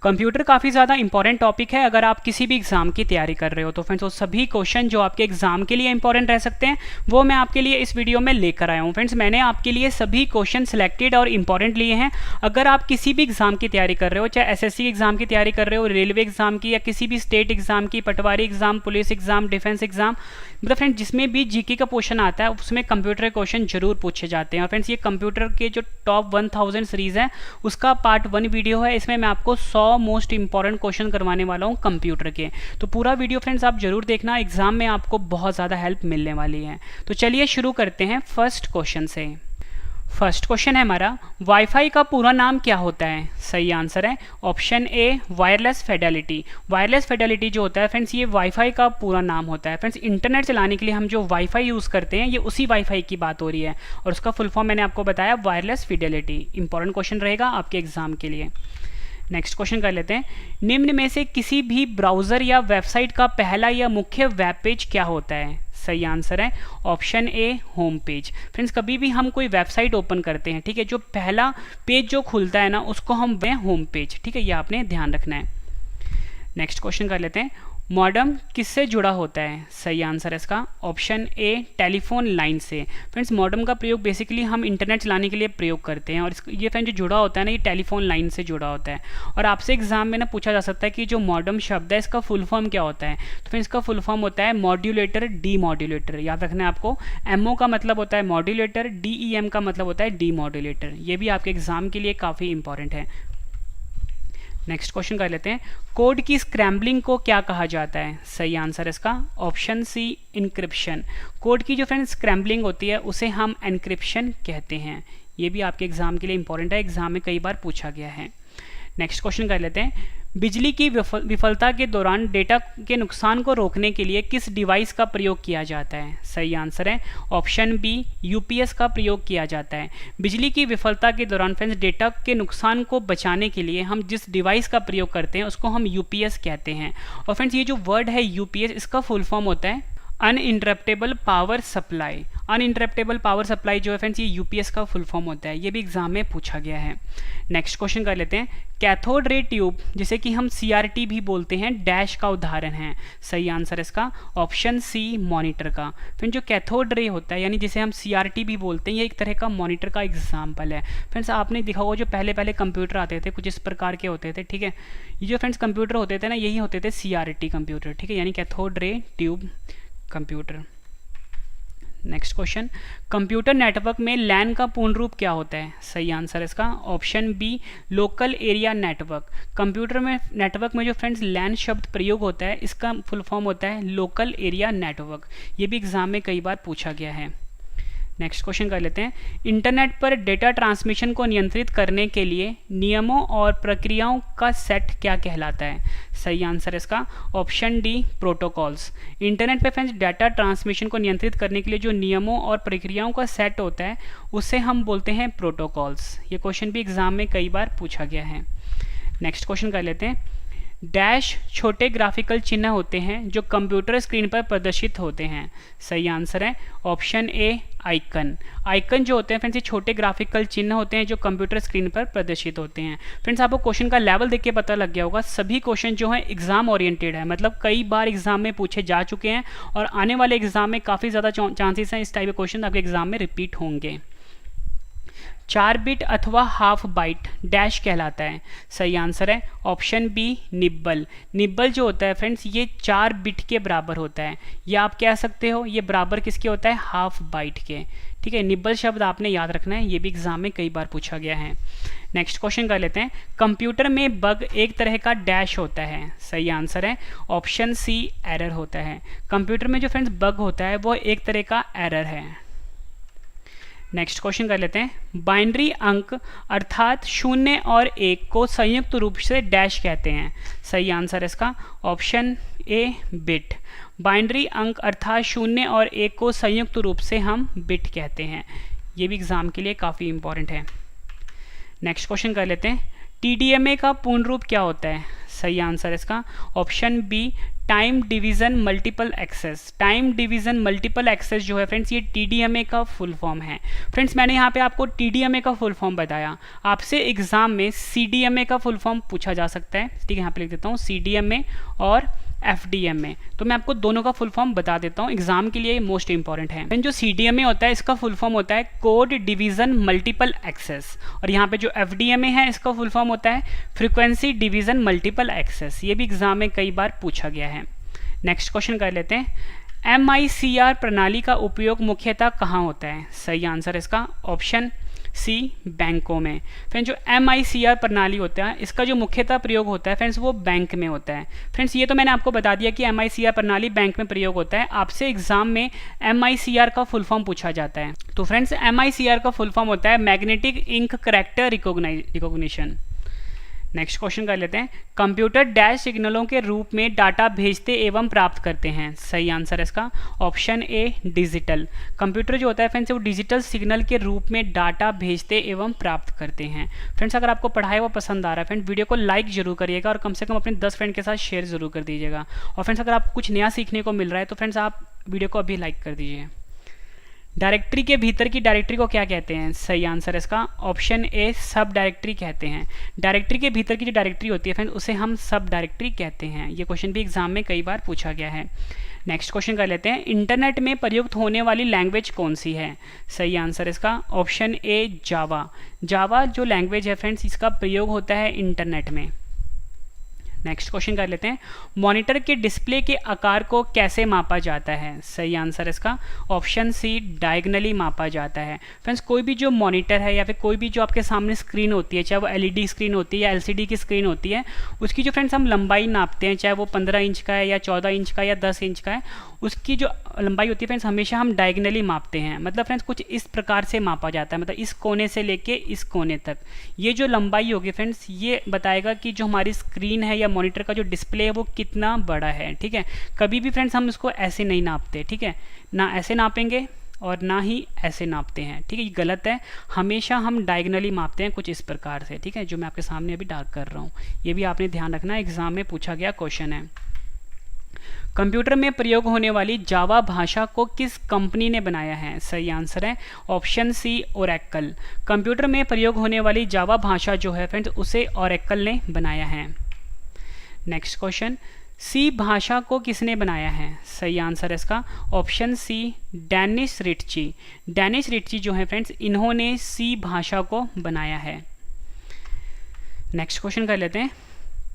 Computer काफ़ी ज़्यादा important topic है अगर आप किसी भी एग्ज़ाम की तैयारी कर रहे हो। तो फ्रेंड्स वो सभी क्वेश्चन जो आपके एग्ज़ाम के लिए इंपॉर्टेंट रह सकते हैं वो मैं आपके लिए इस वीडियो में लेकर आया हूँ। फ्रेंड्स मैंने आपके लिए सभी क्वेश्चन सिलेक्टेड और इंपॉर्टेंट लिए हैं। अगर आप किसी भी एग्ज़ाम की तैयारी कर रहे हो, चाहे एसएससी एग्ज़ाम की तैयारी कर रहे हो, रेलवे एग्ज़ाम की, या किसी भी स्टेट एग्ज़ाम की, patwari exam, police exam, defence exam, मतलब फ्रेंड्स जिसमें भी जीके का पोर्शन आता है उसमें कंप्यूटर के क्वेश्चन जरूर पूछे जाते हैं। और फ्रेंड्स ये कंप्यूटर के जो टॉप 1000 सीरीज़ है उसका पार्ट 1 वीडियो है। इसमें मैं आपको 100 मोस्ट इंपॉर्टेंट क्वेश्चन करवाने वाला हूँ कंप्यूटर के। तो पूरा वीडियो फ्रेंड्स आप जरूर देखना, एग्जाम में आपको बहुत ज़्यादा हेल्प मिलने वाली है। तो चलिए शुरू करते हैं फर्स्ट क्वेश्चन से। फर्स्ट क्वेश्चन है हमारा, वाईफाई का पूरा नाम क्या होता है? सही आंसर है option A wireless Fidelity. Wireless Fidelity जो होता है फ्रेंड्स ये वाईफाई का पूरा नाम होता है। फ्रेंड्स इंटरनेट चलाने के लिए हम जो वाईफाई यूज़ करते हैं ये उसी वाईफाई की बात हो रही है और उसका फुल फॉर्म मैंने आपको बताया वायरलेस फिडेलिटी। इंपॉर्टेंट क्वेश्चन रहेगा आपके एग्जाम के लिए। नेक्स्ट क्वेश्चन कर लेते हैं, निम्न में से किसी भी ब्राउज़र या वेबसाइट का पहला या मुख्य वेब पेज क्या होता है? सही आंसर है option A home page. Friends कभी भी हम कोई वेबसाइट ओपन करते हैं, ठीक है, जो पहला पेज जो खुलता है ना उसको हम होम पेज, ठीक है, ये आपने ध्यान रखना है। नेक्स्ट क्वेश्चन कर लेते हैं, मॉडेम किससे जुड़ा होता है? सही आंसर है इसका ऑप्शन ए टेलीफोन लाइन से। फ्रेंड्स मॉडेम का प्रयोग बेसिकली हम इंटरनेट चलाने के लिए प्रयोग करते हैं और ये फ्रेंड जो जुड़ा होता है ना ये टेलीफोन लाइन से जुड़ा होता है। और आपसे एग्जाम में ना पूछा जा सकता है कि जो मॉडेम शब्द है इसका फुल फॉर्म क्या होता है? तो फ्रेंड्स इसका फुल फॉर्म होता है मॉड्यूलेटर डी मॉड्यूलेटर। याद रखना है आपको, एमओ का मतलब होता है मॉड्यूलेटर, डीईएम का मतलब होता है डी मॉड्यूलेटर। ये भी आपके एग्जाम के लिए काफ़ी इंपॉर्टेंट है। नेक्स्ट क्वेश्चन कर लेते हैं, कोड की स्क्रैम्बलिंग को क्या कहा जाता है? सही आंसर है इसका ऑप्शन सी इनक्रिप्शन। कोड की जो फ्रेंड स्क्रैम्बलिंग होती है उसे हम एनक्रिप्शन कहते हैं। ये भी आपके एग्जाम के लिए इंपॉर्टेंट है, एग्जाम में कई बार पूछा गया है। नेक्स्ट क्वेश्चन कर लेते हैं, बिजली की विफलता के दौरान डेटा के नुकसान को रोकने के लिए किस डिवाइस का प्रयोग किया जाता है? सही आंसर है ऑप्शन बी यूपीएस का प्रयोग किया जाता है। बिजली की विफलता के दौरान फ्रेंड्स डेटा के नुकसान को बचाने के लिए हम जिस डिवाइस का प्रयोग करते हैं उसको हम यूपीएस कहते हैं। और फ्रेंड्स ये जो वर्ड है यूपीएस इसका फुल फॉर्म होता है uninterruptible power supply. Uninterruptible power supply जो है फ्रेंड्स ये यूपीएस का फुल फॉर्म होता है। ये भी एग्जाम में पूछा गया है। नेक्स्ट क्वेश्चन कर लेते हैं, कैथोड रे ट्यूब जिसे कि हम सीआरटी भी बोलते हैं डैश का उदाहरण है? सही आंसर है इसका ऑप्शन सी मॉनिटर का। फिर जो कैथोड रे होता है यानी जिसे हम सीआरटी भी बोलते हैं ये एक तरह का मॉनिटर का एग्जाम्पल है। फ्रेंड्स आपने देखा होगा जो पहले पहले कंप्यूटर आते थे कुछ इस प्रकार के होते थे, ठीक है, ये जो फ्रेंड्स कंप्यूटर होते थे ना यही होते थे सीआरटी कंप्यूटर, ठीक है, यानी cathode ray tube computer. Next question, computer network में लैन का पूर्ण रूप क्या होता है? सही आंसर है इसका option B local area network. Computer में नेटवर्क में जो फ्रेंड्स लैन शब्द प्रयोग होता है इसका फुल फॉर्म होता है लोकल एरिया नेटवर्क। ये भी एग्जाम में कई बार पूछा गया है। नेक्स्ट क्वेश्चन कर लेते हैं, इंटरनेट पर डेटा ट्रांसमिशन को नियंत्रित करने के लिए नियमों और प्रक्रियाओं का सेट क्या कहलाता है? सही आंसर है इसका ऑप्शन डी प्रोटोकॉल्स। इंटरनेट पर फ्रेंड्स डेटा ट्रांसमिशन को नियंत्रित करने के लिए जो नियमों और प्रक्रियाओं का सेट होता है उसे हम बोलते हैं प्रोटोकॉल्स। ये क्वेश्चन भी एग्जाम में कई बार पूछा गया है। नेक्स्ट क्वेश्चन कर लेते हैं, डैश छोटे ग्राफिकल चिन्ह होते हैं जो कंप्यूटर स्क्रीन पर प्रदर्शित होते हैं? सही आंसर है ऑप्शन ए आइकन। आइकन जो होते हैं फ्रेंड्स ये छोटे ग्राफिकल चिन्ह होते हैं जो कंप्यूटर स्क्रीन पर प्रदर्शित होते हैं। फ्रेंड्स आपको क्वेश्चन का लेवल देख के पता लग गया होगा, सभी क्वेश्चन जो हैं एग्जाम ओरिएंटेड है, मतलब कई बार एग्जाम में पूछे जा चुके हैं और आने वाले एग्जाम में काफ़ी ज़्यादा चांसेस हैं इस टाइप के क्वेश्चन आपके एग्जाम में रिपीट होंगे। 4 बिट अथवा हाफ बाइट डैश कहलाता है? सही आंसर है ऑप्शन बी निब्बल। निब्बल जो होता है फ्रेंड्स ये 4 बिट के बराबर होता है, या आप कह सकते हो ये बराबर किसके होता है? हाफ बाइट के, ठीक है। निब्बल शब्द आपने याद रखना है, ये भी एग्जाम में कई बार पूछा गया है। नेक्स्ट क्वेश्चन कर लेते हैं, कंप्यूटर में बग एक तरह का डैश होता है? सही आंसर है ऑप्शन सी एरर होता है। कंप्यूटर में जो फ्रेंड्स बग होता है वो एक तरह का एरर है। नेक्स्ट क्वेश्चन कर लेते हैं, बाइनरी अंक अर्थात 0 और 1 को संयुक्त रूप से डैश कहते हैं? सही आंसर है इसका ऑप्शन ए बिट। बाइनरी अंक अर्थात 0 और 1 को संयुक्त रूप से हम बिट कहते हैं। ये भी एग्जाम के लिए काफ़ी इंपॉर्टेंट है। नेक्स्ट क्वेश्चन कर लेते हैं, टीडीएमए का पूर्ण रूप क्या होता है? सही आंसर है इसका option B time division multiple access. Time division multiple access जो है फ्रेंड्स, ये TDMA का फुल फॉर्म है। फ्रेंड्स मैंने यहाँ पे आपको TDMA का फुल फॉर्म बताया, आपसे एग्जाम में CDMA का फुल फॉर्म पूछा जा सकता है, ठीक है। यहाँ पे लिख देता हूँ CDMA और FDMA, तो मैं आपको दोनों का फुल फॉर्म बता देता हूँ, एग्जाम के लिए मोस्ट इंपॉर्टेंट है। जो CDMA होता है इसका फुल फॉर्म होता है कोड डिवीज़न मल्टीपल एक्सेस, और यहाँ पे जो FDMA है इसका फुल फॉर्म होता है फ्रीक्वेंसी डिवीज़न मल्टीपल एक्सेस। ये भी एग्जाम में कई बार पूछा गया है। नेक्स्ट क्वेश्चन कर लेते हैं, MICR प्रणाली का उपयोग मुख्यतः कहाँ होता है? सही आंसर इसका ऑप्शन सी, बैंकों में। फ्रेंड्स जो MICR प्रणाली होता है इसका जो मुख्यतः प्रयोग होता है फ्रेंड्स वो बैंक में होता है। फ्रेंड्स ये तो मैंने आपको बता दिया कि MICR प्रणाली बैंक में प्रयोग होता है। आपसे एग्जाम में MICR का फुल फॉर्म पूछा जाता है, तो फ्रेंड्स MICR का फुल फॉर्म होता है magnetic ink character recognition. Next question कर लेते हैं, कंप्यूटर डैश सिग्नलों के रूप में डाटा भेजते एवं प्राप्त करते हैं। सही आंसर इसका ऑप्शन ए, डिजिटल। कंप्यूटर जो होता है फ्रेंड्स वो डिजिटल सिग्नल के रूप में डाटा भेजते एवं प्राप्त करते हैं। फ्रेंड्स अगर आपको पढ़ाई वो पसंद आ रहा है फ्रेंड, वीडियो को लाइक जरूर करिएगा और कम से कम अपने 10 फ्रेंड के साथ शेयर जरूर कर दीजिएगा। और फ्रेंड्स अगर आपको कुछ नया सीखने को मिल रहा है तो फ्रेंड्स आप वीडियो को अभी लाइक कर दीजिए। डायरेक्टरी के भीतर की डायरेक्टरी को क्या कहते हैं? सही आंसर इसका ऑप्शन ए, सब डायरेक्टरी कहते हैं। डायरेक्टरी के भीतर की जो डायरेक्टरी होती है फ्रेंड्स उसे हम सब डायरेक्टरी कहते हैं। ये क्वेश्चन भी एग्जाम में कई बार पूछा गया है। नेक्स्ट क्वेश्चन कर लेते हैं, इंटरनेट में प्रयुक्त होने वाली लैंग्वेज कौन सी है? सही आंसर इसका ऑप्शन ए, जावा। जावा जो लैंग्वेज है फ्रेंड्स इसका प्रयोग होता है इंटरनेट में। नेक्स्ट क्वेश्चन कर लेते हैं, मॉनिटर के डिस्प्ले के आकार को कैसे मापा जाता है? सही आंसर इसका ऑप्शन सी, डायगनली मापा जाता है। फ्रेंड्स कोई भी जो मॉनिटर है या फिर कोई भी जो आपके सामने स्क्रीन होती है, चाहे वो LED स्क्रीन होती है या LCD की स्क्रीन होती है, उसकी जो फ्रेंड्स हम लंबाई नापते हैं, चाहे वो 15 इंच का है या 14 इंच का या 10 इंच का है, उसकी जो लंबाई होती है फ्रेंड्स हमेशा हम डायगनली मापते हैं। मतलब फ्रेंड्स कुछ इस प्रकार से मापा जाता है, मतलब इस कोने से लेके इस कोने तक। ये जो लंबाई होगी फ्रेंड्स ये बताएगा कि जो हमारी स्क्रीन है या मॉनिटर का जो डिस्प्ले है वो कितना बड़ा है, ठीक है। कभी भी फ्रेंड्स हम इसको ऐसे नहीं नापते, ठीक है, ना ऐसे नापेंगे और ना ही ऐसे नापते हैं, ठीक है, ये गलत है। हमेशा हम डायगनली मापते हैं कुछ इस प्रकार से, ठीक है, जो मैं आपके सामने अभी डार्क कर रहा हूँ। ये भी आपने ध्यान रखना, एग्जाम में पूछा गया क्वेश्चन है। कंप्यूटर में प्रयोग होने वाली जावा भाषा को किस कंपनी ने बनाया है? सही आंसर है ऑप्शन सी, ओरेकल। कंप्यूटर में प्रयोग होने वाली जावा भाषा जो है फ्रेंड्स उसे ओरेकल ने बनाया है। नेक्स्ट क्वेश्चन, सी भाषा को किसने बनाया है? सही आंसर इसका ऑप्शन सी, डेनिस रिट्ची। डेनिस रिट्ची जो है फ्रेंड्स इन्होंने सी भाषा को बनाया है। नेक्स्ट क्वेश्चन कर लेते हैं,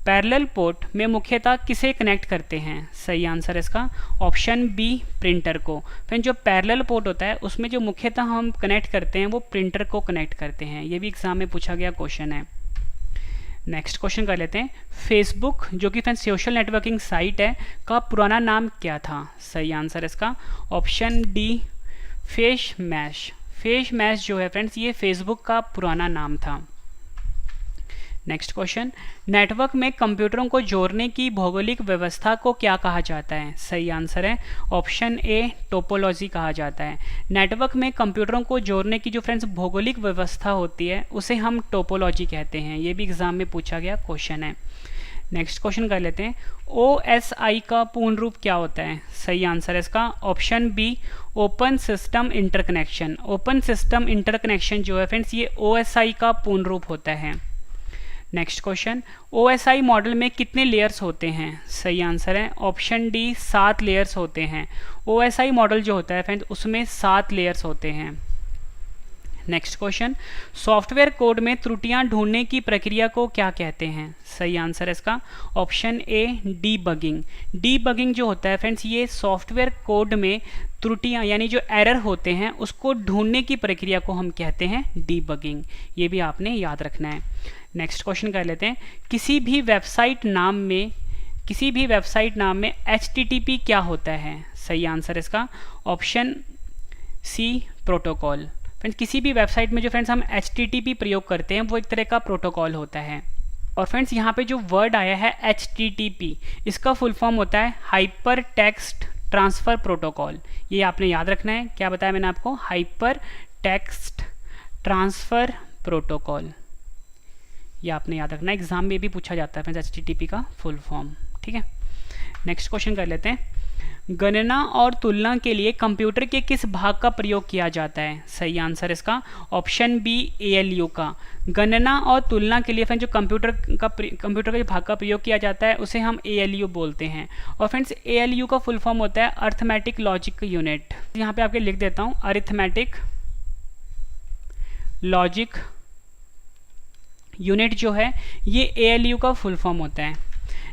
पैरेलल पोर्ट में मुख्यतः किसे कनेक्ट करते हैं? सही आंसर इसका ऑप्शन बी, प्रिंटर को। फ्रेंड जो पैरेलल पोर्ट होता है उसमें जो मुख्यतः हम कनेक्ट करते हैं वो प्रिंटर को कनेक्ट करते हैं। ये भी एग्जाम में पूछा गया क्वेश्चन है। नेक्स्ट क्वेश्चन कर लेते हैं, फेसबुक जो कि फ्रेंड्स सोशल नेटवर्किंग साइट है का पुराना नाम क्या था? सही आंसर इसका option D, Facemash. Facemash जो है फ्रेंड्स ये फेसबुक का पुराना नाम था। नेक्स्ट क्वेश्चन, नेटवर्क में कंप्यूटरों को जोड़ने की भौगोलिक व्यवस्था को क्या कहा जाता है? सही आंसर है ऑप्शन ए, टोपोलॉजी कहा जाता है। नेटवर्क में कंप्यूटरों को जोड़ने की जो फ्रेंड्स भौगोलिक व्यवस्था होती है उसे हम टोपोलॉजी कहते हैं। ये भी एग्जाम में पूछा गया क्वेश्चन है। नेक्स्ट क्वेश्चन कर लेते हैं, OSI का पूर्ण रूप क्या होता है? सही आंसर है इसका option B, open system interconnection. Open system interconnection जो है फ्रेंड्स ये OSI का पूर्ण रूप होता है। नेक्स्ट क्वेश्चन, OSI मॉडल में कितने लेयर्स होते हैं? सही आंसर है ऑप्शन डी, 7 लेयर्स होते हैं। OSI मॉडल जो होता है फ्रेंड्स उसमें 7 लेयर्स होते हैं। नेक्स्ट क्वेश्चन, सॉफ्टवेयर कोड में त्रुटियां ढूंढने की प्रक्रिया को क्या कहते हैं? सही आंसर है इसका ऑप्शन ए, डीबगिंग। डीबगिंग जो होता है फ्रेंड्स ये सॉफ्टवेयर कोड में त्रुटियां यानी जो एरर होते हैं उसको ढूंढने की प्रक्रिया को हम कहते हैं डीबगिंग। ये भी आपने याद रखना है। नेक्स्ट क्वेश्चन कर लेते हैं, किसी भी वेबसाइट नाम में HTTP क्या होता है? सही आंसर इसका ऑप्शन सी, प्रोटोकॉल। फ्रेंड्स किसी भी वेबसाइट में जो फ्रेंड्स हम HTTP प्रयोग करते हैं वो एक तरह का प्रोटोकॉल होता है। और फ्रेंड्स यहाँ पे जो वर्ड आया है HTTP इसका फुल फॉर्म होता है हाइपर टेक्स्ट ट्रांसफ़र प्रोटोकॉल। ये आपने याद रखना है। क्या बताया मैंने आपको? Hyper text transfer protocol. ये आपने याद रखना है, एग्जाम में भी पूछा जाता है फ्रेंड्स HTTP का फुल फॉर्म, ठीक है। नेक्स्ट क्वेश्चन कर लेते हैं, गणना और तुलना के लिए कंप्यूटर के किस भाग का प्रयोग किया जाता है? सही आंसर इसका ऑप्शन बी ALU का। गणना और तुलना के लिए फ्रेंड्स जो कंप्यूटर के भाग का प्रयोग किया जाता है उसे हम ALU बोलते हैं। और फ्रेंड्स ALU का फुल फॉर्म होता है अरिथमेटिक लॉजिक यूनिट। यहाँ पे आपके लिख देता हूँ, अरिथमेटिक लॉजिक यूनिट जो है ये ALU का फुल फॉर्म होता है।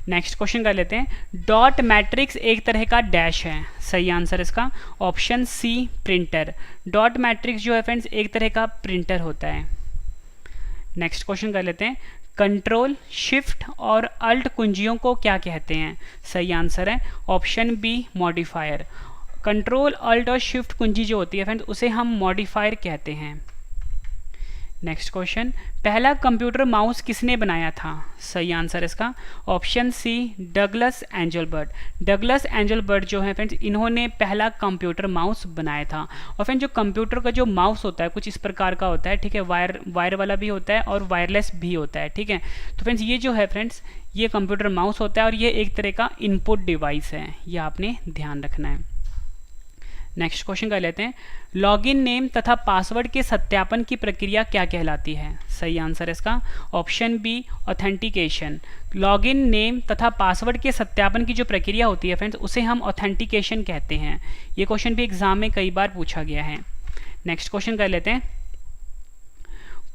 नेक्स्ट क्वेश्चन कर लेते हैं, डॉट मैट्रिक्स एक तरह का डैश है। सही आंसर इसका option C printer. Dot matrix जो है फ्रेंड्स एक तरह का प्रिंटर होता है। नेक्स्ट क्वेश्चन कर लेते हैं, कंट्रोल शिफ्ट और अल्ट कुंजियों को क्या कहते हैं? सही आंसर है option B modifier. Control alt और शिफ्ट कुंजी जो होती है फ्रेंड्स उसे हम मॉडिफायर कहते हैं। नेक्स्ट क्वेश्चन, पहला कंप्यूटर माउस किसने बनाया था? सही आंसर इसका option C Douglas Engelbart. Douglas Engelbart जो है फ्रेंड्स इन्होंने पहला कंप्यूटर माउस बनाया था। और फ्रेंड्स जो कंप्यूटर का जो माउस होता है कुछ इस प्रकार का होता है, ठीक है, वायर वाला भी होता है और वायरलेस भी होता है, ठीक है। तो फ्रेंड्स ये जो है फ्रेंड्स ये कंप्यूटर माउस होता है और ये एक तरह का इनपुट डिवाइस है, ये आपने ध्यान रखना है। नेक्स्ट क्वेश्चन कर लेते हैं, लॉगिन नेम तथा पासवर्ड के सत्यापन की प्रक्रिया क्या कहलाती है? सही आंसर इसका option B authentication. Login name तथा पासवर्ड के सत्यापन की जो प्रक्रिया होती है फ्रेंड्स उसे हम ऑथेंटिकेशन कहते हैं। ये क्वेश्चन भी एग्जाम में कई बार पूछा गया है। नेक्स्ट क्वेश्चन कर लेते हैं,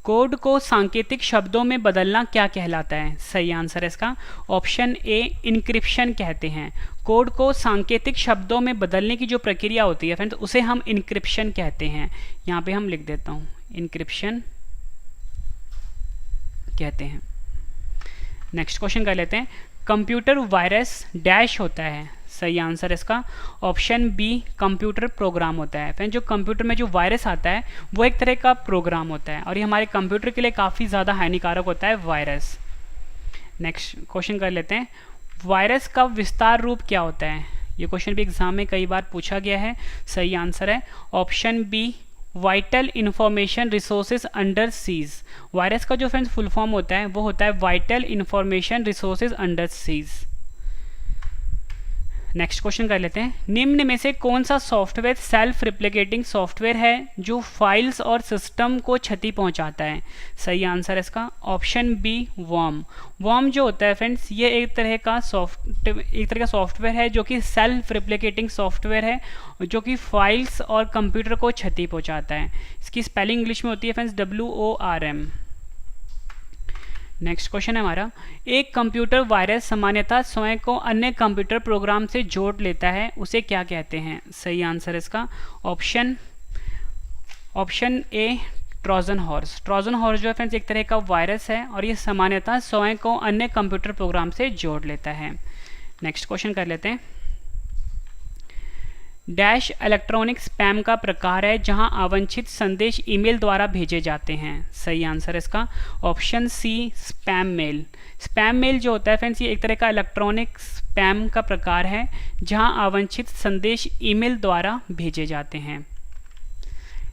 कोड को सांकेतिक शब्दों में बदलना क्या कहलाता है? सही आंसर इसका ऑप्शन ए इनक्रिप्शन कहते हैं। कोड को सांकेतिक शब्दों में बदलने की जो प्रक्रिया होती है फ्रेंड्स उसे हम इनक्रिप्शन कहते हैं। यहाँ पे हम लिख देता हूँ, इनक्रिप्शन कहते हैं। नेक्स्ट क्वेश्चन कर लेते हैं, कंप्यूटर वायरस डैश होता है। सही आंसर इसका ऑप्शन बी कंप्यूटर प्रोग्राम होता है। फ्रेंड्स जो कंप्यूटर में जो वायरस आता है वो एक तरह का प्रोग्राम होता है और ये हमारे कंप्यूटर के लिए काफ़ी ज़्यादा हानिकारक होता है वायरस। नेक्स्ट क्वेश्चन कर लेते हैं, वायरस का विस्तार रूप क्या होता है? ये क्वेश्चन भी एग्जाम में कई बार पूछा गया है। सही आंसर है option B vital information resources under siege. Virus का जो फ्रेंड्स फुल फॉर्म होता है वो होता है vital information resources under seize. Next question कर लेते हैं, निम्न में से कौन सा सॉफ्टवेयर सेल्फ रिप्लिकेटिंग सॉफ्टवेयर है जो फाइल्स और सिस्टम को क्षति पहुंचाता है? सही आंसर इसका ऑप्शन बी वर्म। वर्म जो होता है फ्रेंड्स ये एक तरह का सॉफ्टवेयर है जो कि सेल्फ रिप्लिकेटिंग सॉफ्टवेयर है जो कि फाइल्स और कंप्यूटर को क्षति पहुंचाता है। इसकी स्पेलिंग इंग्लिश में होती है फ्रेंड्स WORM। नेक्स्ट क्वेश्चन है हमारा, एक कंप्यूटर वायरस सामान्यतः स्वयं को अन्य कंप्यूटर प्रोग्राम से जोड़ लेता है, उसे क्या कहते हैं? सही आंसर इसका option A Trojan horse. Trojan horse जो है फ्रेंड्स एक तरह का वायरस है और ये सामान्यतः स्वयं को अन्य कंप्यूटर प्रोग्राम से जोड़ लेता है। नेक्स्ट क्वेश्चन कर लेते हैं, डैश इलेक्ट्रॉनिक स्पैम का प्रकार है जहां अवांछित संदेश ईमेल द्वारा भेजे जाते हैं। सही आंसर इसका option C spam mail. Spam mail जो होता है फ्रेंड्स ये एक तरह का इलेक्ट्रॉनिक स्पैम का प्रकार है जहां अवांछित संदेश ईमेल द्वारा भेजे जाते हैं।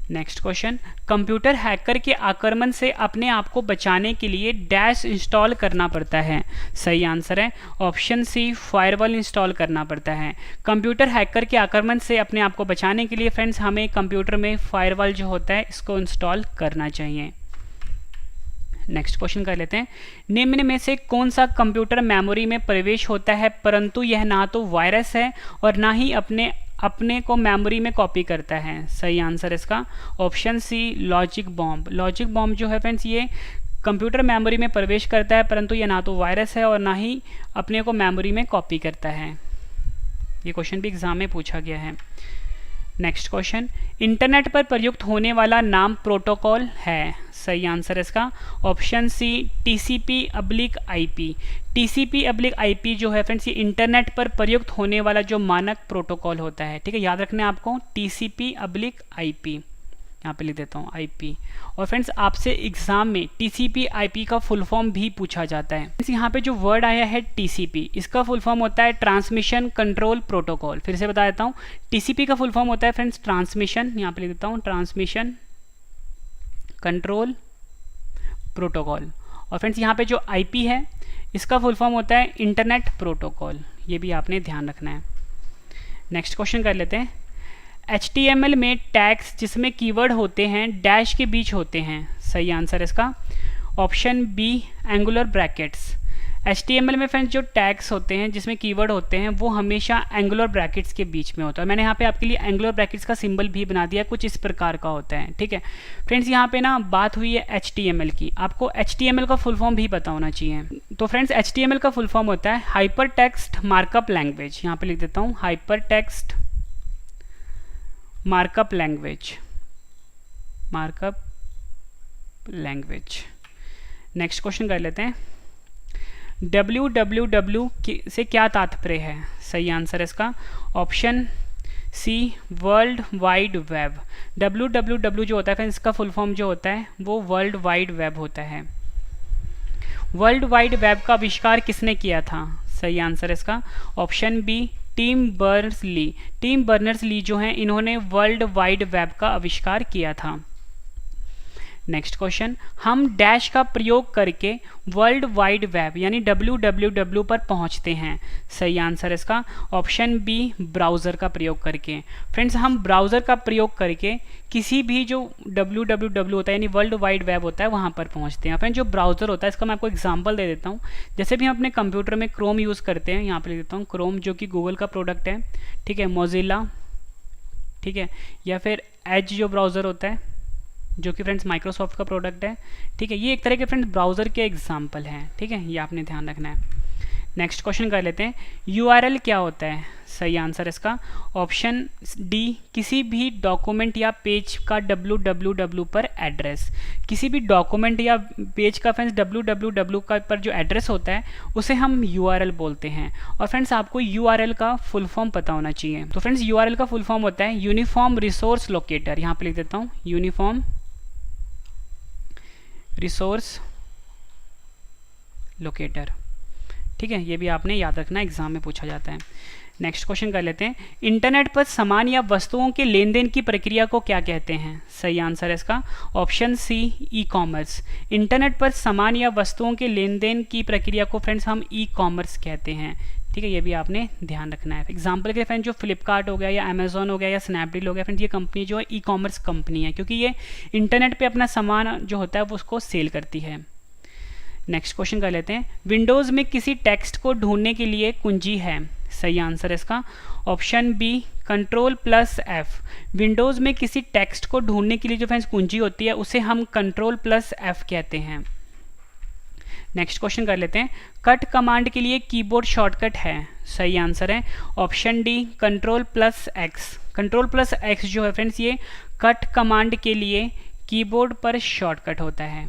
नेक्स्ट क्वेश्चन, कंप्यूटर हैकर के आक्रमण से अपने आप को बचाने के लिए डैश इंस्टॉल करना पड़ता है। सही आंसर है ऑप्शन सी फायरवॉल इंस्टॉल करना पड़ता है। कंप्यूटर हैकर के आक्रमण से अपने आप को बचाने के लिए फ्रेंड्स हमें कंप्यूटर में फायरवॉल जो होता है इसको इंस्टॉल करना चाहिए। नेक्स्ट क्वेश्चन कर लेते हैं, निम्न में से कौन सा कंप्यूटर मेमोरी में प्रवेश होता है परंतु यह ना तो वायरस है और ना ही अपने को मेमोरी में कॉपी करता है? सही आंसर इसका option C logic bomb. Logic bomb जो है फ्रेंड्स ये कंप्यूटर मेमोरी में प्रवेश करता है परंतु ये ना तो वायरस है और ना ही अपने को मेमोरी में कॉपी करता है। ये क्वेश्चन भी एग्जाम में पूछा गया है। नेक्स्ट क्वेश्चन, इंटरनेट पर प्रयुक्त होने वाला नाम प्रोटोकॉल है। सही आंसर इसका ऑप्शन सी TCP/IP। TCP/IP जो है फ्रेंड्स ये इंटरनेट पर प्रयुक्त होने वाला जो मानक प्रोटोकॉल होता है, ठीक है, याद रखना है आपको TCP/IP। यहाँ पे लिख देता हूँ IP। और फ्रेंड्स आपसे एग्जाम में TCP/IP का फुल फॉर्म भी पूछा जाता है। यहाँ पे जो वर्ड आया है TCP इसका फुल फॉर्म होता है ट्रांसमिशन कंट्रोल प्रोटोकॉल। फिर से बता देता हूँ, TCP का फुल फॉर्म होता है फ्रेंड्स ट्रांसमिशन, यहाँ पे लिख देता हूँ ट्रांसमिशन कंट्रोल प्रोटोकॉल। और फ्रेंड्स यहाँ पे जो IP है इसका फुल फॉर्म होता है इंटरनेट प्रोटोकॉल। ये भी आपने ध्यान रखना है। नेक्स्ट क्वेश्चन कर लेते हैं। HTML में टैग्स जिसमें कीवर्ड होते हैं डैश के बीच होते हैं, सही आंसर इसका option B angular brackets. HTML में फ्रेंड्स जो टैग्स होते हैं जिसमें कीवर्ड होते हैं वो हमेशा एंगुलर ब्रैकेट्स के बीच में होता है। मैंने यहाँ पे आपके लिए एंगुलर ब्रैकेट्स का सिंबल भी बना दिया, कुछ इस प्रकार का होता है, ठीक है फ्रेंड्स। यहाँ पे ना बात हुई है HTML की, आपको HTML का फुल फॉर्म भी पता होना चाहिए। तो फ्रेंड्स HTML का फुल फॉर्म होता है हाइपर टेक्स्ट मार्कअप लैंग्वेज। यहाँ पे लिख देता हूँ hyper text markup language, markup language. Next question कर लेते हैं। www से क्या तात्पर्य है, सही आंसर इसका option C world wide web. www जो होता है फिर इसका फुल फॉर्म जो होता है वो वर्ल्ड वाइड वेब होता है। वर्ल्ड वाइड वेब का आविष्कार किसने किया था, सही आंसर इसका option B Tim Berners-Lee. Tim Berners-Lee जो हैं इन्होंने वर्ल्ड वाइड वेब का आविष्कार किया था। नेक्स्ट क्वेश्चन, हम डैश का प्रयोग करके वर्ल्ड वाइड वेब यानी www पर पहुंचते हैं, सही आंसर इसका ऑप्शन बी ब्राउज़र का प्रयोग करके। फ्रेंड्स हम ब्राउज़र का प्रयोग करके किसी भी जो www होता है यानी वर्ल्ड वाइड वेब होता है वहां पर पहुंचते हैं। फ्रेंड्स जो ब्राउज़र होता है इसका मैं आपको एग्जांपल दे देता हूं। जैसे भी हम अपने कंप्यूटर में क्रोम यूज़ करते हैं, यहाँ पर लिख देता हूँ क्रोम जो कि गूगल का प्रोडक्ट है, ठीक है, मोजिला, ठीक है, या फिर एज जो ब्राउज़र होता है जो कि फ्रेंड्स माइक्रोसॉफ्ट का प्रोडक्ट है, ठीक है। ये एक तरह के फ्रेंड्स ब्राउज़र के एग्जाम्पल हैं, ठीक है, ये आपने ध्यान रखना है। नेक्स्ट क्वेश्चन कर लेते हैं। URL क्या होता है, सही आंसर इसका ऑप्शन डी किसी भी डॉक्यूमेंट या पेज का www पर एड्रेस। किसी भी डॉक्यूमेंट या पेज का फ्रेंड्स www का पर जो एड्रेस होता है उसे हम URL बोलते हैं। और फ्रेंड्स आपको URL का फुल फॉर्म पता होना चाहिए। तो फ्रेंड्स URL का फुल फॉर्म होता है यूनिफॉर्म रिसोर्स लोकेटर। यहाँ पे लिख देता हूँ यूनिफॉर्म रिसोर्स लोकेटर, ठीक है, ये भी आपने याद रखना, एग्जाम में पूछा जाता है। नेक्स्ट क्वेश्चन कर लेते हैं। इंटरनेट पर सामान या वस्तुओं के लेन देन की प्रक्रिया को क्या कहते हैं, सही आंसर इसका option C e-commerce. Internet पर सामान या वस्तुओं के लेन देन की प्रक्रिया को फ्रेंड्स हम ई कॉमर्स कहते हैं, ठीक है, ये भी आपने ध्यान रखना है। एग्जाम्पल के फ्रेंड्स जो फ्लिपकार्ट हो गया या अमेजोन हो गया या स्नैपडील हो गया फ्रेंड्स, ये कंपनी जो है ई कॉमर्स कंपनी है क्योंकि ये इंटरनेट पे अपना सामान जो होता है वो उसको सेल करती है। नेक्स्ट क्वेश्चन कर लेते हैं। विंडोज़ में किसी टेक्स्ट को ढूंढने के लिए कुंजी है, सही आंसर इसका ऑप्शन बी Ctrl+F। विंडोज़ में किसी टेक्स्ट को ढूंढने के लिए जो फ्रेंड्स कुंजी होती है उसे हम Ctrl+F कहते हैं। नेक्स्ट क्वेश्चन कर लेते हैं। कट कमांड के लिए कीबोर्ड शॉर्टकट है, सही आंसर है ऑप्शन डी Ctrl+X। Ctrl+X जो है फ्रेंड्स ये कट कमांड के लिए कीबोर्ड पर शॉर्टकट होता है।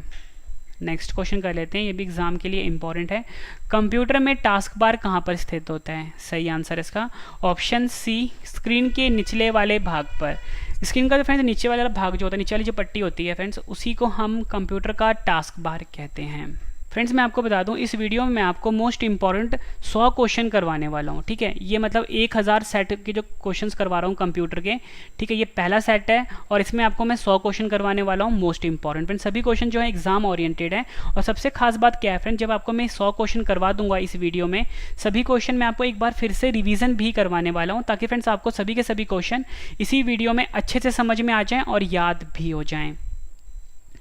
नेक्स्ट क्वेश्चन कर लेते हैं, ये भी एग्जाम के लिए इंपॉर्टेंट है। कंप्यूटर में टास्क बार कहाँ पर स्थित होता है, सही आंसर इसका ऑप्शन सी स्क्रीन के निचले वाले भाग पर। स्क्रीन का जो फ्रेंड्स नीचे वाला भाग जो होता है, नीचे वाली जो पट्टी होती है फ्रेंड्स, उसी को हम कंप्यूटर का टास्क बार कहते हैं। फ्रेंड्स मैं आपको बता दूं इस वीडियो में मैं आपको मोस्ट इंपॉर्टेंट 100 क्वेश्चन करवाने वाला हूं, ठीक है। ये मतलब 1000 सेट के जो क्वेश्चंस करवा रहा हूं कंप्यूटर के, ठीक है, ये पहला सेट है और इसमें आपको मैं 100 क्वेश्चन करवाने वाला हूं मोस्ट इंपॉर्टेंट। फ्रेंड्स सभी क्वेश्चन जो है एग्जाम ओरिएंटेड है। और सबसे खास बात क्या है फ्रेंड्स, जब आपको मैं 100 क्वेश्चन करवा दूंगा इस वीडियो में, सभी क्वेश्चन मैं आपको एक बार फिर से रिविजन भी करवाने वाला हूँ ताकि फ्रेंड्स आपको सभी के सभी क्वेश्चन इसी वीडियो में अच्छे से समझ में आ जाएँ और याद भी हो जाएँ।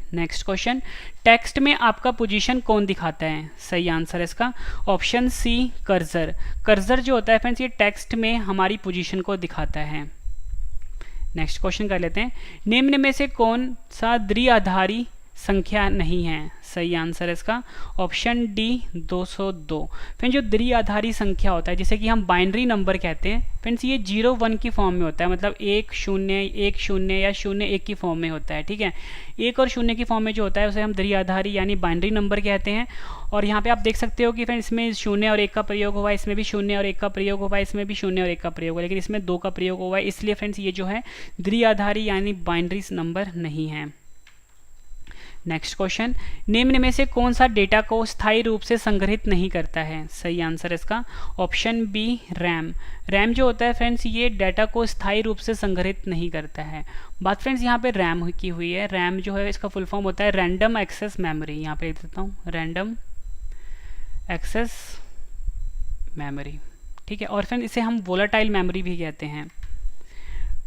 नेक्स्ट क्वेश्चन, टेक्स्ट में आपका पोजीशन कौन दिखाता है, सही आंसर इसका ऑप्शन सी कर्सर। कर्सर जो होता है फ्रेंड्स ये टेक्स्ट में हमारी पोजीशन को दिखाता है। नेक्स्ट क्वेश्चन कर लेते हैं। निम्न में से कौन सा द्विआधारी संख्या नहीं है, सही आंसर इसका ऑप्शन डी 202। फ्रेंड्स जो द्विआधारी संख्या होता है जिसे कि हम बाइनरी नंबर कहते हैं फ्रेंड्स, ये 0-1 की फॉर्म में होता है, मतलब 1-0 या 0-1 की फॉर्म में होता है, ठीक है। 1 और 0 की फॉर्म में जो होता है उसे हम द्विआधारी यानी बाइनरी नंबर कहते हैं। और यहाँ पे आप देख सकते हो कि फ्रेंड्स इसमें 0 और 1 का प्रयोग हुआ है, इसमें भी 0 और 1 का प्रयोग हुआ है, इसमें भी 0 और 1 का प्रयोग हुआ है, लेकिन इसमें 2 का प्रयोग हुआ है, इसलिए फ्रेंड्स ये जो है द्विआधारी यानी बाइनरी नंबर नहीं है। नेक्स्ट क्वेश्चन, निम्न में से कौन सा डेटा को स्थायी रूप से संग्रहित नहीं करता है, सही आंसर इसका ऑप्शन बी रैम। रैम जो होता है फ्रेंड्स ये डेटा को स्थायी रूप से संग्रहित नहीं करता है। बात फ्रेंड्स यहाँ पे रैम की हुई है। रैम जो है इसका फुल फॉर्म होता है रैंडम एक्सेस मेमोरी। यहाँ पे लिख देता हूँ रैंडम एक्सेस मेमोरी, ठीक है, और फिर इसे हम वोलेटाइल मेमोरी भी कहते हैं।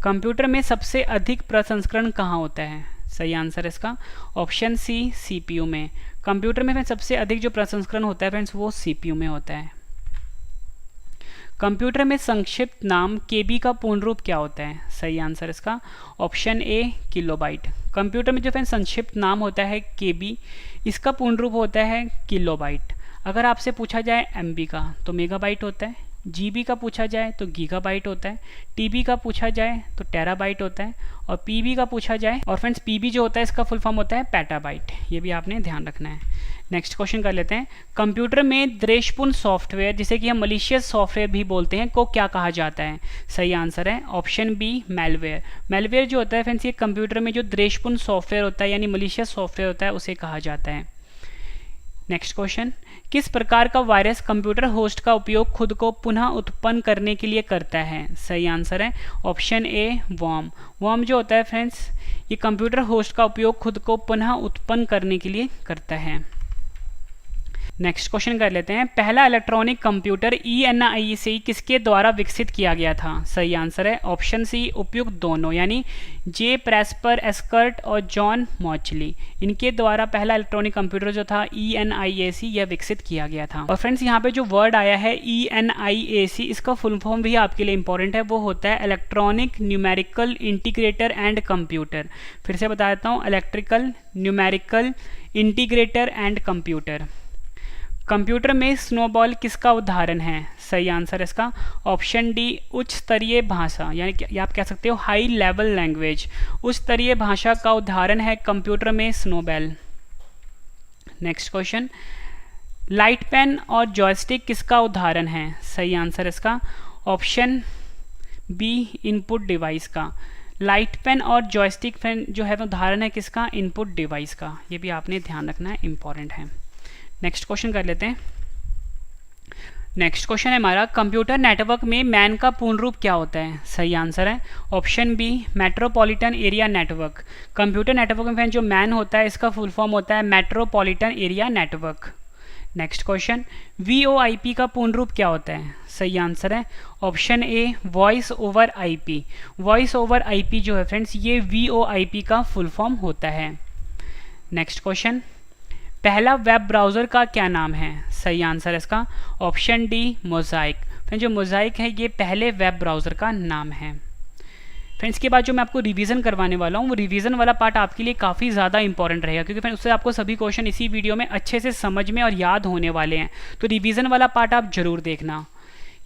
कंप्यूटर में सबसे अधिक प्रसंस्करण कहाँ होता है? सही आंसर है इसका ऑप्शन सी, सीपीयू में। कंप्यूटर में सबसे अधिक जो प्रसंस्करण होता है फ्रेंड्स वो सीपीयू में होता है। कंप्यूटर में संक्षिप्त नाम केबी का पूर्ण रूप क्या होता है? सही आंसर इसका ऑप्शन ए, किलोबाइट। कंप्यूटर में जो फ्रेंड्स संक्षिप्त नाम होता है केबी, इसका पूर्ण रूप होता है किलोबाइट। अगर आपसे पूछा जाए एमबी का तो मेगाबाइट होता है, जीबी का पूछा जाए तो गीगाबाइट होता है, टीबी का पूछा जाए तो टेराबाइट होता है, और पीबी का पूछा जाए, और फ्रेंड्स पीबी जो होता है इसका फुल फॉर्म होता है पेटाबाइट। ये भी आपने ध्यान रखना है। नेक्स्ट क्वेश्चन कर लेते हैं। कंप्यूटर में द्वेषपूर्ण सॉफ्टवेयर, जिसे कि हम मलिशियस सॉफ्टवेयर भी बोलते हैं, को क्या कहा जाता है? सही आंसर है ऑप्शन बी, मैलवेयर। मैलवेयर जो होता है फ्रेंड्स ये कंप्यूटर में जो द्वेषपूर्ण सॉफ्टवेयर होता है यानी मलिशियस सॉफ्टवेयर होता है उसे कहा जाता है। नेक्स्ट क्वेश्चन, किस प्रकार का वायरस कंप्यूटर होस्ट का उपयोग खुद को पुनः उत्पन्न करने के लिए करता है? सही आंसर है ऑप्शन ए, वर्म। वर्म जो होता है फ्रेंड्स ये कंप्यूटर होस्ट का उपयोग खुद को पुनः उत्पन्न करने के लिए करता है। नेक्स्ट क्वेश्चन कर लेते हैं। पहला इलेक्ट्रॉनिक कंप्यूटर ENIAC किसके द्वारा विकसित किया गया था? सही आंसर है ऑप्शन सी, उपयुक्त दोनों, यानी जे प्रेस्पर एस्कर्ट और जॉन मॉचली, इनके द्वारा पहला इलेक्ट्रॉनिक कंप्यूटर जो था ENIAC यह विकसित किया गया था। और फ्रेंड्स यहाँ पे जो वर्ड आया है ENIAC, इसका फुल फॉर्म भी आपके लिए इंपॉर्टेंट है, वो होता है electronic numerical integrator and computer. फिर से बता देता हूँ, electrical numerical integrator and computer. Computer में स्नोबॉल किसका उदाहरण है? सही आंसर इसका ऑप्शन डी, उच्च स्तरीय भाषा, यानी कि आप कह सकते हो हाई लेवल लैंग्वेज। उच्च स्तरीय भाषा का उदाहरण है कंप्यूटर में snowball. Next question, light pen और जॉयस्टिक किसका उदाहरण है? सही आंसर इसका ऑप्शन बी, इनपुट डिवाइस का। लाइट पेन और जॉयस्टिक पेन जो है उदाहरण है किसका? इनपुट डिवाइस का। ये भी आपने ध्यान रखना है, इंपॉर्टेंट है। नेक्स्ट क्वेश्चन कर लेते हैं। नेक्स्ट क्वेश्चन है हमारा, कंप्यूटर नेटवर्क में मैन का पूर्ण रूप क्या होता है? सही आंसर है option B, metropolitan area network. Computer network में जो मैन होता है इसका फुल फॉर्म होता है metropolitan area network. Next question, VoIP का पूर्ण रूप क्या होता है? सही आंसर है option A, voice over IP। Voice over IP जो है फ्रेंड्स ये VoIP का फुल फॉर्म होता है। नेक्स्ट क्वेश्चन, पहला वेब ब्राउज़र का क्या नाम है? सही आंसर इसका ऑप्शन डी, मोज़ाइक। फ्रेंड्स जो मोज़ाइक है ये पहले वेब ब्राउज़र का नाम है। फ्रेंड्स के बाद जो मैं आपको रिवीजन करवाने वाला हूँ वो रिवीजन वाला पार्ट आपके लिए काफ़ी ज़्यादा इंपॉर्टेंट रहेगा, क्योंकि फ्रेंड्स उससे आपको सभी क्वेश्चन इसी वीडियो में अच्छे से समझ में और याद होने वाले हैं। तो रिवीजन वाला पार्ट आप जरूर देखना।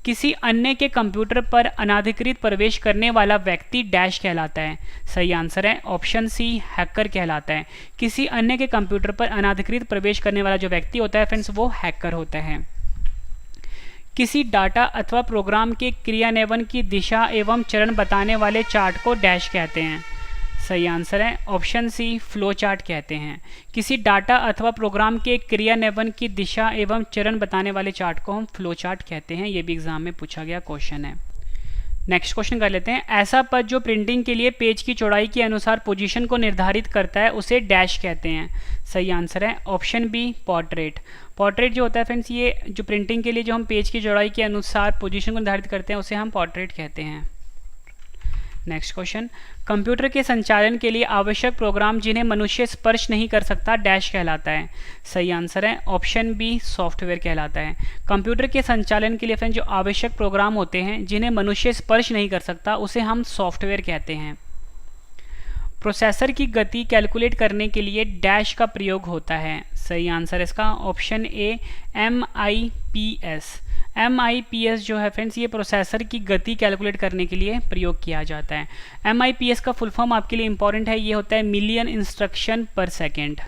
किसी अन्य के कंप्यूटर पर अनाधिकृत प्रवेश करने वाला व्यक्ति डैश कहलाता है? सही आंसर है ऑप्शन सी, हैकर कहलाता है। किसी अन्य के कंप्यूटर पर अनाधिकृत प्रवेश करने वाला जो व्यक्ति होता है फ्रेंड्स वो हैकर होता है। किसी डाटा अथवा प्रोग्राम के क्रियान्वयन की दिशा एवं चरण बताने वाले चार्ट को डैश कहते हैं? सही आंसर है ऑप्शन सी, फ्लो चार्ट कहते हैं। किसी डाटा अथवा प्रोग्राम के क्रियान्वयन की दिशा एवं चरण बताने वाले चार्ट को हम फ्लो चार्ट कहते हैं। ये भी एग्जाम में पूछा गया क्वेश्चन है। नेक्स्ट क्वेश्चन कर लेते हैं। ऐसा पद जो प्रिंटिंग के लिए पेज की चौड़ाई के अनुसार पोजीशन को निर्धारित करता है उसे डैश कहते हैं? सही आंसर है ऑप्शन बी, पोर्ट्रेट। पोर्ट्रेट जो होता है फ्रेंड्स ये जो प्रिंटिंग के लिए जो हम पेज की चौड़ाई के अनुसार पोजीशन को निर्धारित करते हैं उसे हम पोर्ट्रेट कहते हैं। नेक्स्ट क्वेश्चन, कंप्यूटर के संचालन के लिए आवश्यक प्रोग्राम जिन्हें मनुष्य स्पर्श नहीं कर सकता डैश कहलाता है? सही आंसर है ऑप्शन बी, सॉफ्टवेयर कहलाता है। कंप्यूटर के संचालन के लिए फ्रेंड जो आवश्यक प्रोग्राम होते हैं जिन्हें मनुष्य स्पर्श नहीं कर सकता उसे हम सॉफ्टवेयर कहते हैं। प्रोसेसर की गति कैलकुलेट करने के लिए डैश का प्रयोग होता है? सही आंसर इसका ऑप्शन ए, MIPS। MIPS जो है फ्रेंड्स ये प्रोसेसर की गति कैलकुलेट करने के लिए प्रयोग किया जाता है। MIPS का फुल फॉर्म आपके लिए इंपॉर्टेंट है, ये होता है मिलियन इंस्ट्रक्शन पर सेकेंड।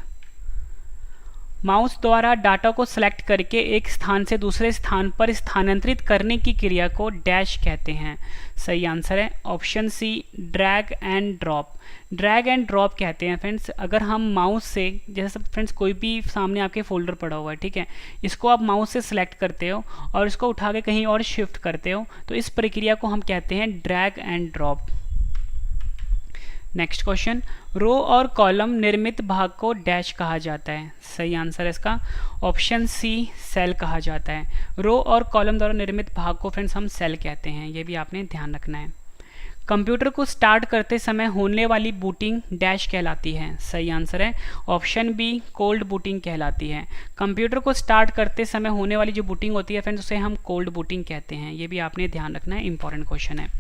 माउस द्वारा डाटा को सिलेक्ट करके एक स्थान से दूसरे स्थान पर स्थानांतरित करने की क्रिया को डैश कहते हैं? सही आंसर है option C, drag and drop. Drag and drop कहते हैं फ्रेंड्स अगर हम माउस से, जैसे फ्रेंड्स कोई भी सामने आपके फोल्डर पड़ा हुआ है, ठीक है, इसको आप माउस से सिलेक्ट करते हो और इसको उठा के कहीं और शिफ्ट करते हो, तो इस प्रक्रिया को हम कहते हैं drag and drop. Next question, row और कॉलम निर्मित भाग को डैश कहा जाता है। सही आंसर है इसका ऑप्शन सी सेल कहा जाता है। रो और कॉलम द्वारा निर्मित भाग को फ्रेंड्स हम सेल कहते हैं, ये भी आपने ध्यान रखना है। कंप्यूटर को स्टार्ट करते समय होने वाली बूटिंग डैश कहलाती है। सही आंसर है ऑप्शन बी कोल्ड बूटिंग कहलाती है। कंप्यूटर को स्टार्ट करते समय होने वाली जो बूटिंग होती है फ्रेंड्स उसे हम कोल्ड बूटिंग कहते हैं, ये भी आपने ध्यान रखना है, इंपॉर्टेंट क्वेश्चन है।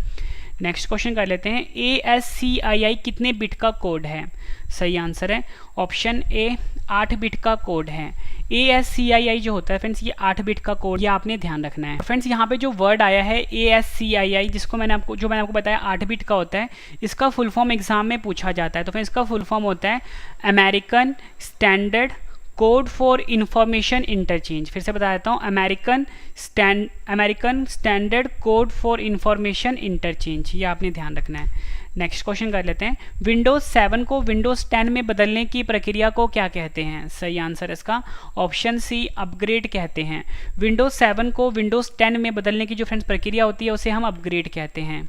नेक्स्ट क्वेश्चन कर लेते हैं, ASCII कितने बिट का कोड है। सही आंसर है ऑप्शन ए 8 बिट का कोड है। ASCII जो होता है फ्रेंड्स ये 8 बिट का कोड, ये आपने ध्यान रखना है। फ्रेंड्स यहाँ पे जो वर्ड आया है ASCII जिसको मैंने आपको बताया 8 बिट का होता है, इसका फुल फॉर्म एग्जाम में पूछा जाता है। तो फ्रेंड्स इसका फुल फॉर्म होता है American standard code for information interchange. फिर से बता देता हूँ, American standard code for information interchange, ये आपने ध्यान रखना है। नेक्स्ट क्वेश्चन कर लेते हैं, विंडोज 7 को विंडोज 10 में बदलने की प्रक्रिया को क्या कहते हैं। सही आंसर इसका ऑप्शन सी अपग्रेड कहते हैं। विंडोज 7 को विंडोज 10 में बदलने की जो फ्रेंड्स प्रक्रिया होती है उसे हम अपग्रेड कहते हैं।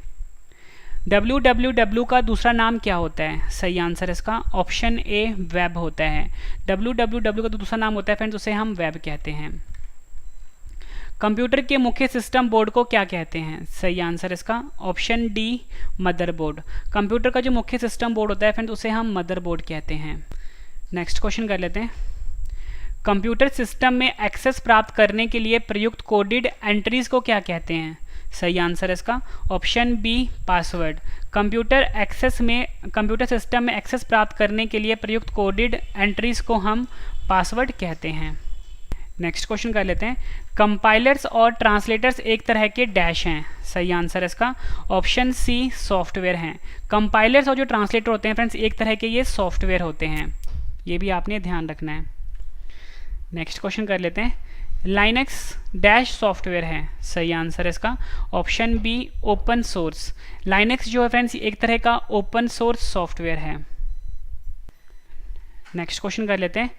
www का दूसरा नाम क्या होता है। सही आंसर इसका ऑप्शन ए वेब होता है। www का दूसरा नाम होता है फ्रेंड्स उसे हम वेब कहते हैं। कंप्यूटर के मुख्य सिस्टम बोर्ड को क्या कहते हैं। सही आंसर इसका ऑप्शन डी मदरबोर्ड। कंप्यूटर का जो मुख्य सिस्टम बोर्ड होता है फ्रेंड्स उसे हम मदरबोर्ड कहते हैं। नेक्स्ट क्वेश्चन कर लेते हैं, कंप्यूटर सिस्टम में एक्सेस प्राप्त करने के लिए प्रयुक्त कोडेड एंट्रीज को क्या कहते हैं। सही आंसर इसका option B password. Computer system में एक्सेस प्राप्त करने के लिए प्रयुक्त कोडेड एंट्रीज को हम पासवर्ड कहते हैं। नेक्स्ट क्वेश्चन कर लेते हैं, कंपाइलर्स और ट्रांसलेटर्स एक तरह के डैश हैं। सही आंसर इसका ऑप्शन सी सॉफ्टवेयर हैं। कंपाइलर्स और जो ट्रांसलेटर होते हैं फ्रेंड्स एक तरह के ये सॉफ्टवेयर होते हैं, ये भी आपने ध्यान रखना है। नेक्स्ट क्वेश्चन कर लेते हैं, लाइनक्स डैश सॉफ्टवेयर है। सही आंसर इसका option B open source. Linux जो है फ्रेंड्स एक तरह का ओपन सोर्स सॉफ्टवेयर है। नेक्स्ट क्वेश्चन कर लेते हैं,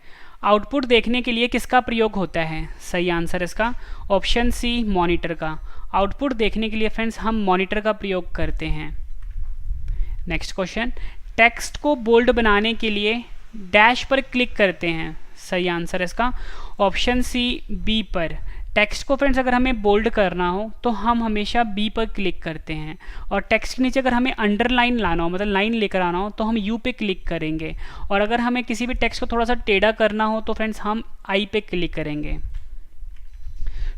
आउटपुट देखने के लिए किसका प्रयोग होता है। सही आंसर इसका ऑप्शन सी मॉनिटर का। आउटपुट देखने के लिए फ्रेंड्स हम मॉनिटर का प्रयोग करते हैं। नेक्स्ट क्वेश्चन, टेक्स्ट को बोल्ड बनाने के लिए डैश पर क्लिक करते हैं। सही आंसर इसका ऑप्शन सी बी पर। टेक्स्ट को फ्रेंड्स अगर हमें बोल्ड करना हो तो हम हमेशा बी पर क्लिक करते हैं, और टेक्स्ट के नीचे अगर हमें अंडरलाइन लाना हो मतलब लाइन लेकर आना हो तो हम यू पे क्लिक करेंगे, और अगर हमें किसी भी टेक्स्ट को थोड़ा सा टेढ़ा करना हो तो फ्रेंड्स हम आई पे क्लिक करेंगे।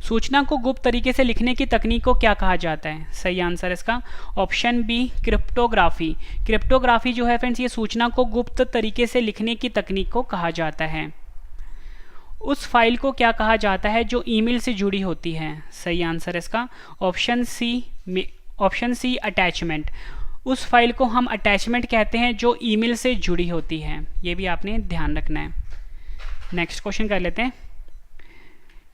सूचना को गुप्त तरीके से लिखने की तकनीक को क्या कहा जाता है। सही आंसर इसका ऑप्शन बी क्रिप्टोग्राफी। क्रिप्टोग्राफी जो है फ्रेंड्स ये सूचना को गुप्त तरीके से लिखने की तकनीक को कहा जाता है। उस फाइल को क्या कहा जाता है जो ईमेल से जुड़ी होती है। सही आंसर इसका ऑप्शन सी अटैचमेंट। उस फाइल को हम अटैचमेंट कहते हैं जो ईमेल से जुड़ी होती है, ये भी आपने ध्यान रखना है। नेक्स्ट क्वेश्चन कर लेते हैं,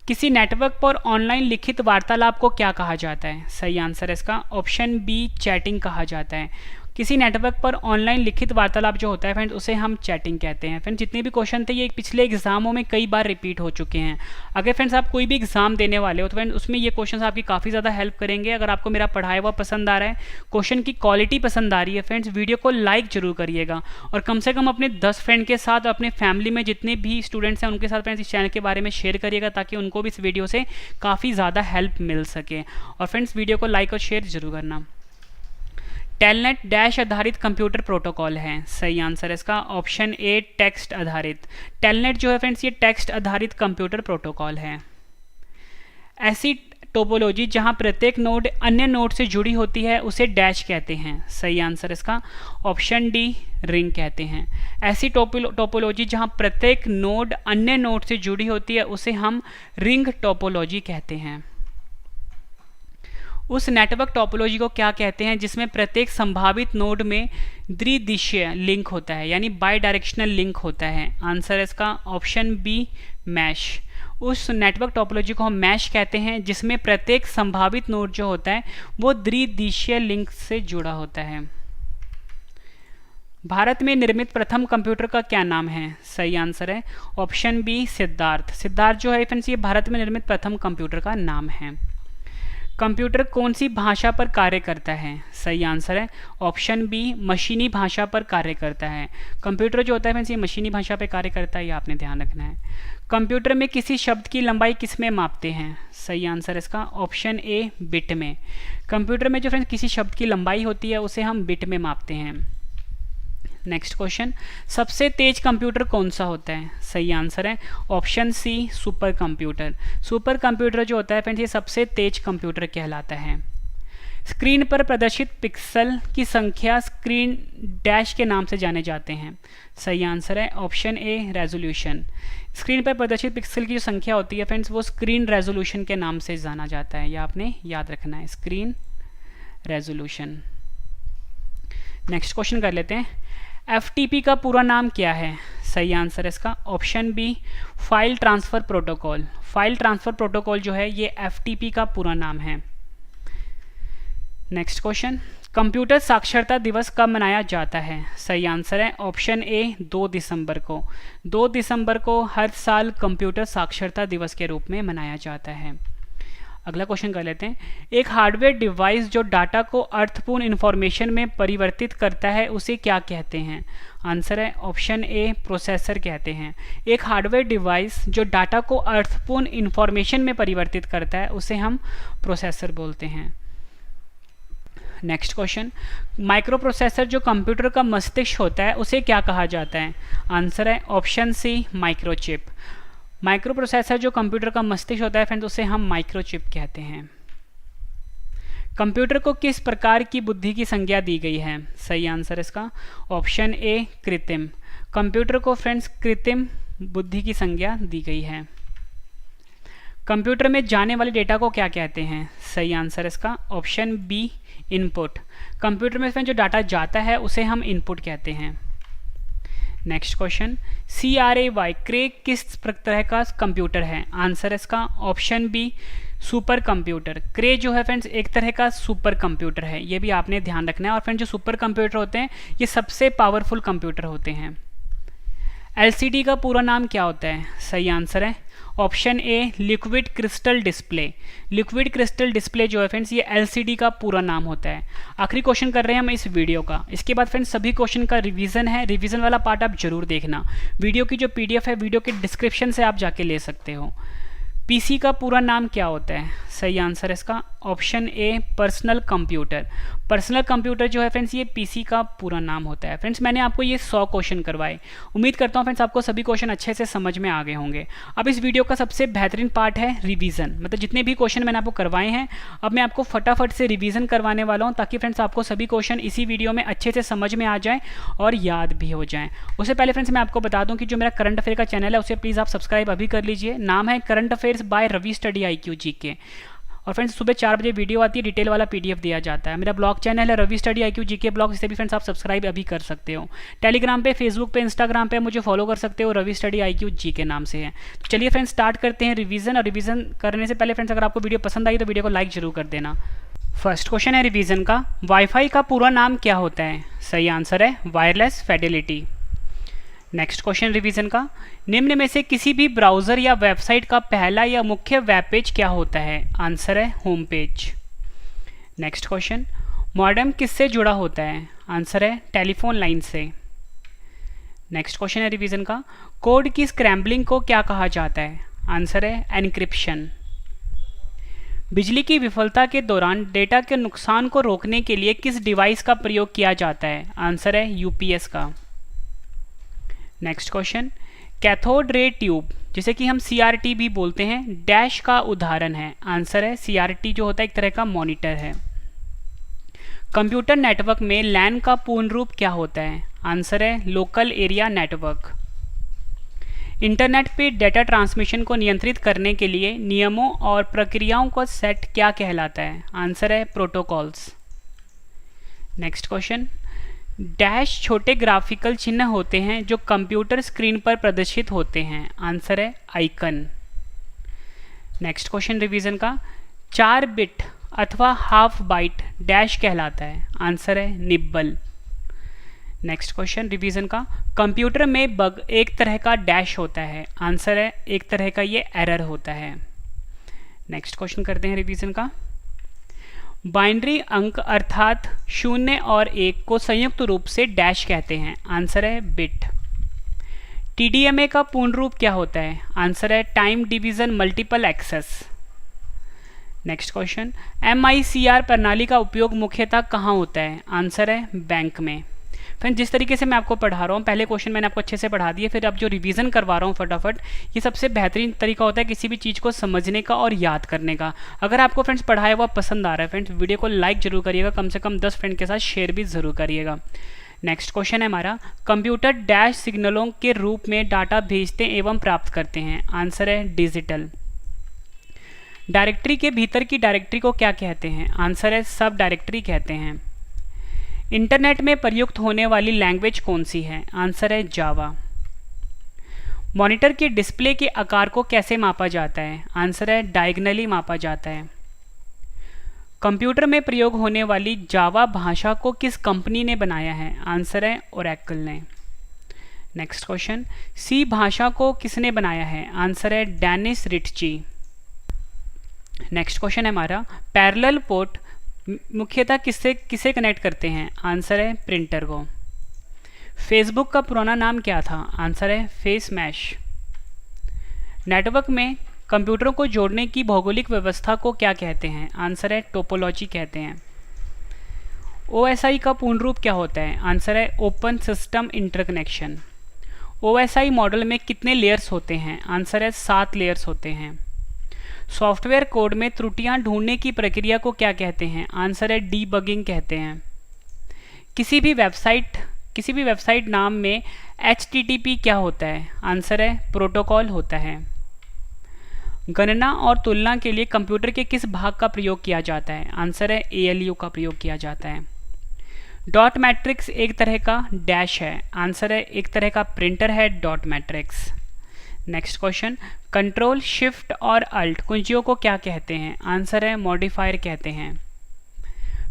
किसी नेटवर्क पर ऑनलाइन लिखित वार्तालाप को क्या कहा जाता है। सही आंसर इसका ऑप्शन बी चैटिंग कहा जाता है। किसी नेटवर्क पर ऑनलाइन लिखित वार्तालाप जो होता है फ्रेंड्स उसे हम चैटिंग कहते हैं। फ्रेंड्स जितने भी क्वेश्चन थे ये पिछले एग्जामों में कई बार रिपीट हो चुके हैं। अगर फ्रेंड्स आप कोई भी एग्जाम देने वाले हो तो फ्रेंड्स उसमें ये क्वेश्चन आपकी काफ़ी ज़्यादा हेल्प करेंगे। अगर आपको मेरा पढ़ाया हुआ पसंद आ रहा है, क्वेश्चन की क्वालिटी पसंद आ रही है फ्रेंड्स, वीडियो को लाइक जरूर करिएगा, और कम से कम अपने 10 फ्रेंड के साथ, अपने फैमिली में जितने भी स्टूडेंट्स हैं उनके साथ फ्रेंड्स इस चैनल के बारे में शेयर करिएगा ताकि उनको भी इस वीडियो से काफ़ी ज़्यादा हेल्प मिल सके। और फ्रेंड्स वीडियो को लाइक और शेयर जरूर करना। टेलनेट डैश आधारित कंप्यूटर प्रोटोकॉल है। सही आंसर इसका ऑप्शन ए टेक्स्ट आधारित। टेलनेट जो है फ्रेंड्स ये टेक्स्ट आधारित कंप्यूटर प्रोटोकॉल है। ऐसी टोपोलॉजी जहां प्रत्येक नोड अन्य नोड से जुड़ी होती है उसे डैश कहते हैं। सही आंसर इसका ऑप्शन डी रिंग कहते हैं। ऐसी टोपोलॉजी जहां प्रत्येक नोड अन्य नोड से जुड़ी होती है उसे हम रिंग टोपोलॉजी कहते हैं। उस नेटवर्क टोपोलॉजी को क्या कहते हैं जिसमें प्रत्येक संभावित नोड में द्विदिशीय लिंक होता है, यानी बाई डायरेक्शनल लिंक होता है। आंसर इसका ऑप्शन बी मैश। उस नेटवर्क टोपोलॉजी को हम मैश कहते हैं जिसमें प्रत्येक संभावित नोड जो होता है वो द्विदिशीय लिंक से जुड़ा होता है। भारत में निर्मित प्रथम कंप्यूटर का क्या नाम है। सही आंसर है ऑप्शन बी सिद्धार्थ। सिद्धार्थ जो है फ्रेंड्स ये भारत में निर्मित प्रथम कंप्यूटर का नाम है। कंप्यूटर कौन सी भाषा पर कार्य करता है? सही आंसर है ऑप्शन बी, मशीनी भाषा पर कार्य करता है। कंप्यूटर जो होता है फ्रेंड्स ये मशीनी भाषा पर कार्य करता है, ये आपने ध्यान रखना है। कंप्यूटर में किसी शब्द की लंबाई किस में मापते हैं? सही आंसर है इसका ऑप्शन ए, बिट में। कंप्यूटर में जो फ्रेंड्स किसी शब्द की लंबाई होती है उसे हम बिट में मापते हैं। नेक्स्ट क्वेश्चन, सबसे तेज कंप्यूटर कौन सा होता है? सही आंसर है option C, super computer. Super computer जो होता है फ्रेंड्स ये सबसे तेज कंप्यूटर कहलाता है। स्क्रीन पर प्रदर्शित पिक्सल की संख्या स्क्रीन डैश के नाम से जाने जाते हैं। सही आंसर है ऑप्शन ए, रेजोल्यूशन। स्क्रीन पर प्रदर्शित पिक्सल की जो संख्या होती है फ्रेंड्स वो स्क्रीन रेजोल्यूशन के नाम से जाना जाता है, यह आपने याद रखना है, स्क्रीन रेजोल्यूशन। नेक्स्ट क्वेश्चन कर लेते हैं, FTP का पूरा नाम क्या है? सही आंसर है इसका option B, file transfer protocol. File transfer protocol जो है ये FTP का पूरा नाम है। नेक्स्ट क्वेश्चन, कंप्यूटर साक्षरता दिवस कब मनाया जाता है? सही आंसर है ऑप्शन ए, 2 दिसंबर को। 2 दिसंबर को हर साल कंप्यूटर साक्षरता दिवस के रूप में मनाया जाता है। अगला क्वेश्चन कर लेते हैं, एक हार्डवेयर डिवाइस जो डाटा को अर्थपूर्ण इंफॉर्मेशन में परिवर्तित करता है उसे क्या कहते हैं? आंसर है ऑप्शन ए, प्रोसेसर कहते हैं। एक हार्डवेयर डिवाइस जो डाटा को अर्थपूर्ण इंफॉर्मेशन में परिवर्तित करता है उसे हम प्रोसेसर बोलते हैं। नेक्स्ट क्वेश्चन, माइक्रो प्रोसेसर जो कंप्यूटर का मस्तिष्क होता है उसे क्या कहा जाता है? आंसर है option C, microchip. Microprocessor जो कंप्यूटर का मस्तिष्क होता है फ्रेंड्स उसे हम माइक्रोचिप कहते हैं। कंप्यूटर को किस प्रकार की बुद्धि की संज्ञा दी गई है? सही आंसर इसका ऑप्शन ए, कृत्रिम। कंप्यूटर को फ्रेंड्स कृत्रिम बुद्धि की संज्ञा दी गई है। कंप्यूटर में जाने वाले डेटा को क्या कहते हैं? सही आंसर इसका ऑप्शन बी, इनपुट। कंप्यूटर में जो डाटा जाता है उसे हम इनपुट कहते हैं। नेक्स्ट क्वेश्चन, CRAY क्रे किस तरह का कंप्यूटर है? आंसर इसका ऑप्शन बी, सुपर कंप्यूटर। क्रे जो है फ्रेंड्स एक तरह का सुपर कंप्यूटर है, ये भी आपने ध्यान रखना है। और फ्रेंड्स जो सुपर कंप्यूटर होते हैं ये सबसे पावरफुल कंप्यूटर होते हैं। LCD का पूरा नाम क्या होता है? सही आंसर है option A, liquid crystal display. Liquid crystal display जो है फ्रेंड्स ये LCD का पूरा नाम होता है। आखिरी क्वेश्चन कर रहे हैं हम इस वीडियो का, इसके बाद फ्रेंड्स सभी क्वेश्चन का रिवीजन है। रिवीजन वाला पार्ट आप जरूर देखना। वीडियो की जो PDF है वीडियो के डिस्क्रिप्शन से आप जाके ले सकते हो। PC का पूरा नाम क्या होता है? सही आंसर इसका option A, personal computer. Personal computer जो है फ्रेंड्स ये PC का पूरा नाम होता है। फ्रेंड्स मैंने आपको ये 100 क्वेश्चन करवाए, उम्मीद करता हूँ फ्रेंड्स आपको सभी क्वेश्चन अच्छे से समझ में आ गए होंगे। अब इस वीडियो का सबसे बेहतरीन पार्ट है रिवीजन, मतलब जितने भी क्वेश्चन मैंने आपको करवाए हैं अब मैं आपको फटाफट से रिवीजन करवाने वाला हूँ ताकि फ्रेंड्स आपको सभी क्वेश्चन इसी वीडियो में अच्छे से समझ में आ जाए और याद भी हो जाएँ। उससे पहले फ्रेंड्स मैं आपको बता दूँ कि जो मेरा करंट अफेयर का चैनल है उसे प्लीज़ आप सब्सक्राइब अभी कर लीजिए। नाम है current affairs by Ravi study IQ GK। और फ्रेंड्स सुबह 4 बजे वीडियो आती है, डिटेल वाला PDF दिया जाता है। मेरा ब्लॉग चैनल है Ravi study IQ GK blog, इसे भी फ्रेंड्स आप सब्सक्राइब अभी कर सकते हो। टेलीग्राम पे, फेसबुक पे, इंस्टाग्राम पे मुझे फॉलो कर सकते हो, रवि स्टडी IQ GK नाम से है। तो चलिए फ्रेंड्स स्टार्ट करते हैं रिवीजन। और रिवीजन करने से पहले फ्रेंड्स अगर आपको वीडियो पसंद आई तो वीडियो को लाइक जरूर कर देना। फर्स्ट क्वेश्चन है रिवीजन का, वाईफाई का पूरा नाम क्या होता है? सही आंसर है wireless Fidelity. Next question revision का, निम्न में से किसी भी ब्राउज़र या वेबसाइट का पहला या मुख्य वेब पेज क्या होता है? आंसर है home page. Next question, modem किससे जुड़ा होता है? आंसर है टेलीफोन लाइन से। नेक्स्ट क्वेश्चन है रिवीजन का, कोड की स्क्रैम्बलिंग को क्या कहा जाता है? आंसर है एनक्रिप्शन। बिजली की विफलता के दौरान डेटा के नुकसान को रोकने के लिए किस डिवाइस का प्रयोग किया जाता है? आंसर है UPS का। Next question, cathode ray tube जिसे कि हम CRT भी बोलते हैं डैश का उदाहरण है? आंसर है CRT जो होता है एक तरह का मॉनिटर है। कंप्यूटर नेटवर्क में LAN का पूर्ण रूप क्या होता है? आंसर है लोकल एरिया नेटवर्क। इंटरनेट पे डेटा ट्रांसमिशन को नियंत्रित करने के लिए नियमों और प्रक्रियाओं का सेट क्या कहलाता है? आंसर है प्रोटोकॉल्स। नेक्स्ट क्वेश्चन, डैश छोटे ग्राफिकल चिन्ह होते हैं जो कंप्यूटर स्क्रीन पर प्रदर्शित होते हैं? आंसर है आइकन। नेक्स्ट क्वेश्चन रिवीजन का, 4 बिट अथवा हाफ बाइट डैश कहलाता है? आंसर है निब्बल। नेक्स्ट क्वेश्चन रिवीजन का, कंप्यूटर में बग एक तरह का डैश होता है? आंसर है एक तरह का ये एरर होता है। नेक्स्ट क्वेश्चन करते हैं रिवीजन का, बाइनरी अंक अर्थात 0 और 1 को संयुक्त रूप से डैश कहते हैं। आंसर है बिट। TDMA का पूर्ण रूप क्या होता है? आंसर है time division multiple access. Next question, MICR प्रणाली का उपयोग मुख्यतः कहाँ होता है? आंसर है बैंक में। फ्रेंड, जिस तरीके से मैं आपको पढ़ा रहा हूँ, पहले क्वेश्चन मैंने आपको अच्छे से पढ़ा दिए, फिर अब जो रिवीजन करवा रहा हूँ फटाफट, ये सबसे बेहतरीन तरीका होता है किसी भी चीज़ को समझने का और याद करने का। अगर आपको फ्रेंड्स पढ़ाया हुआ पसंद आ रहा है फ्रेंड्स, वीडियो को लाइक जरूर करिएगा, कम से कम 10 फ्रेंड के साथ शेयर भी जरूर करिएगा। नेक्स्ट क्वेश्चन है हमारा, कंप्यूटर डैश सिग्नलों के रूप में डाटा भेजते एवं प्राप्त करते हैं। आंसर है डिजिटल। डायरेक्टरी के भीतर की डायरेक्टरी को क्या कहते हैं? आंसर है सब डायरेक्टरी कहते हैं। इंटरनेट में प्रयुक्त होने वाली लैंग्वेज कौन सी है? आंसर है जावा। मॉनिटर के डिस्प्ले के आकार को कैसे मापा जाता है? आंसर है डायगनली मापा जाता है। कंप्यूटर में प्रयोग होने वाली जावा भाषा को किस कंपनी ने बनाया है? आंसर है ओरेकल ने। नेक्स्ट क्वेश्चन, सी भाषा को किसने बनाया है? आंसर है डेनिस रिटची। नेक्स्ट क्वेश्चन है हमारा, पैरेलल पोर्ट मुख्यतः किसे कनेक्ट करते हैं? आंसर है प्रिंटर को। फेसबुक का पुराना नाम क्या था? आंसर है फेस मैश। नेटवर्क में कंप्यूटरों को जोड़ने की भौगोलिक व्यवस्था को क्या कहते हैं? आंसर है टोपोलॉजी कहते हैं। OSI का पूर्ण रूप क्या होता है? आंसर है open system interconnection. OSI model में कितने लेयर्स होते हैं? आंसर है 7 लेयर्स होते हैं। सॉफ्टवेयर कोड में त्रुटियां ढूंढने की प्रक्रिया को क्या कहते हैं? आंसर है डीबगिंग कहते हैं। किसी भी वेबसाइट नाम में HTTP क्या होता है? आंसर है प्रोटोकॉल होता है। गणना और तुलना के लिए कंप्यूटर के किस भाग का प्रयोग किया जाता है? आंसर है ALU का प्रयोग किया जाता है। डॉट मैट्रिक्स एक तरह का डैश है। आंसर है एक तरह का प्रिंटर है dot matrix. Next question, control shift और अल्ट कुंजियों को क्या कहते हैं? आंसर है मॉडिफायर कहते हैं।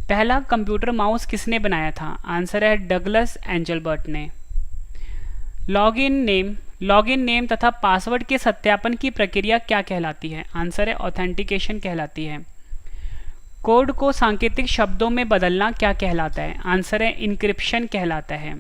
पहला कंप्यूटर माउस किसने बनाया था? आंसर है डगलस एंजलबर्ट ने। लॉगिन नेम तथा पासवर्ड के सत्यापन की प्रक्रिया क्या कहलाती है? आंसर है ऑथेंटिकेशन कहलाती है। कोड को सांकेतिक शब्दों में बदलना क्या कहलाता है? आंसर है इनक्रिप्शन कहलाता है।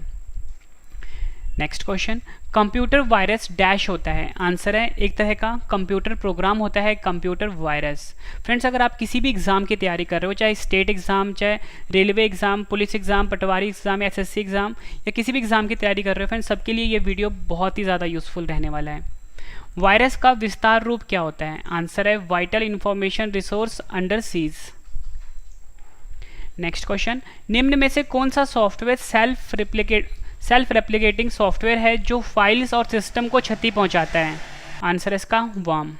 Next question, computer virus dash होता है? आंसर है एक तरह का कंप्यूटर प्रोग्राम होता है कंप्यूटर वायरस। फ्रेंड्स, अगर आप किसी भी एग्जाम की तैयारी कर रहे हो, चाहे स्टेट एग्जाम, चाहे रेलवे एग्जाम, पुलिस एग्जाम, पटवारी एग्जाम, SSC एग्जाम, या किसी भी एग्जाम की तैयारी कर रहे हो फ्रेंड्स, सबके लिए ये वीडियो बहुत ही ज़्यादा यूजफुल रहने वाला है। वायरस का विस्तार रूप क्या होता है? आंसर है vital information resource under seize. Next question, निम्न में से कौन सा सॉफ्टवेयर सेल्फ रेप्लिकेटिंग सॉफ्टवेयर है जो फाइल्स और सिस्टम को क्षति पहुंचाता है? आंसर है इसका वर्म।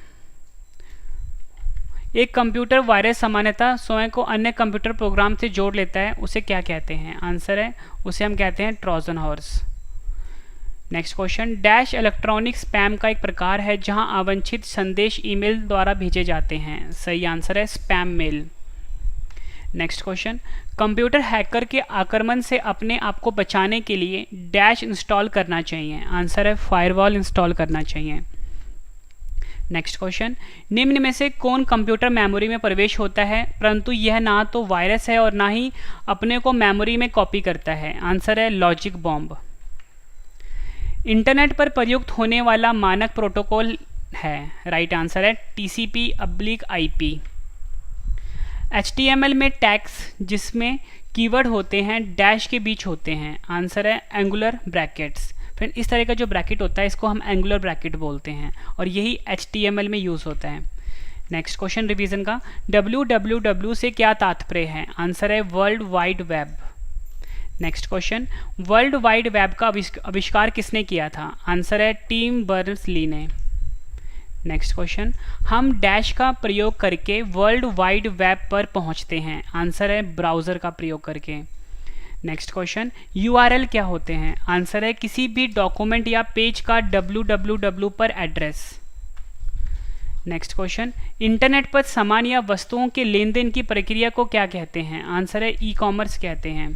एक कंप्यूटर वायरस सामान्यतः स्वयं को अन्य कंप्यूटर प्रोग्राम से जोड़ लेता है, उसे क्या कहते हैं? आंसर है उसे हम कहते हैं Trojan horse. Next question, dash electronic spam का एक प्रकार है जहां अवांछित संदेश ईमेल द्वारा भेजे जाते हैं। सही आंसर है spam mail. Next question, computer hacker के आक्रमण से अपने आप को बचाने के लिए डैश इंस्टॉल करना चाहिए। आंसर है फायरवॉल इंस्टॉल करना चाहिए। नेक्स्ट क्वेश्चन, निम्न में से कौन कंप्यूटर मेमोरी में प्रवेश होता है परंतु यह ना तो वायरस है और ना ही अपने को मेमोरी में कॉपी करता है? आंसर है लॉजिक बॉम्ब। इंटरनेट पर प्रयुक्त होने वाला मानक प्रोटोकॉल है? राइट आंसर है TCP/IP। HTML में टैग्स जिसमें कीवर्ड होते हैं डैश के बीच होते हैं। आंसर है एंगुलर ब्रैकेट्स। फ्रेंड, इस तरह का जो ब्रैकेट होता है इसको हम एंगुलर ब्रैकेट बोलते हैं और यही HTML में यूज़ होता है। नेक्स्ट क्वेश्चन रिवीजन का, www से क्या तात्पर्य है? आंसर है world wide web. Next question, world wide web का आविष्कार किसने किया था? आंसर है टिम बर्नर्स-ली ने। नेक्स्ट क्वेश्चन, हम डैश का प्रयोग करके वर्ल्ड वाइड वेब पर पहुंचते हैं। आंसर है ब्राउज़र का प्रयोग करके। नेक्स्ट क्वेश्चन, URL क्या होते हैं? आंसर है किसी भी डॉक्यूमेंट या पेज का www पर एड्रेस। नेक्स्ट क्वेश्चन, इंटरनेट पर सामान या वस्तुओं के लेन देन की प्रक्रिया को क्या कहते हैं? आंसर है ई-कॉमर्स कहते हैं।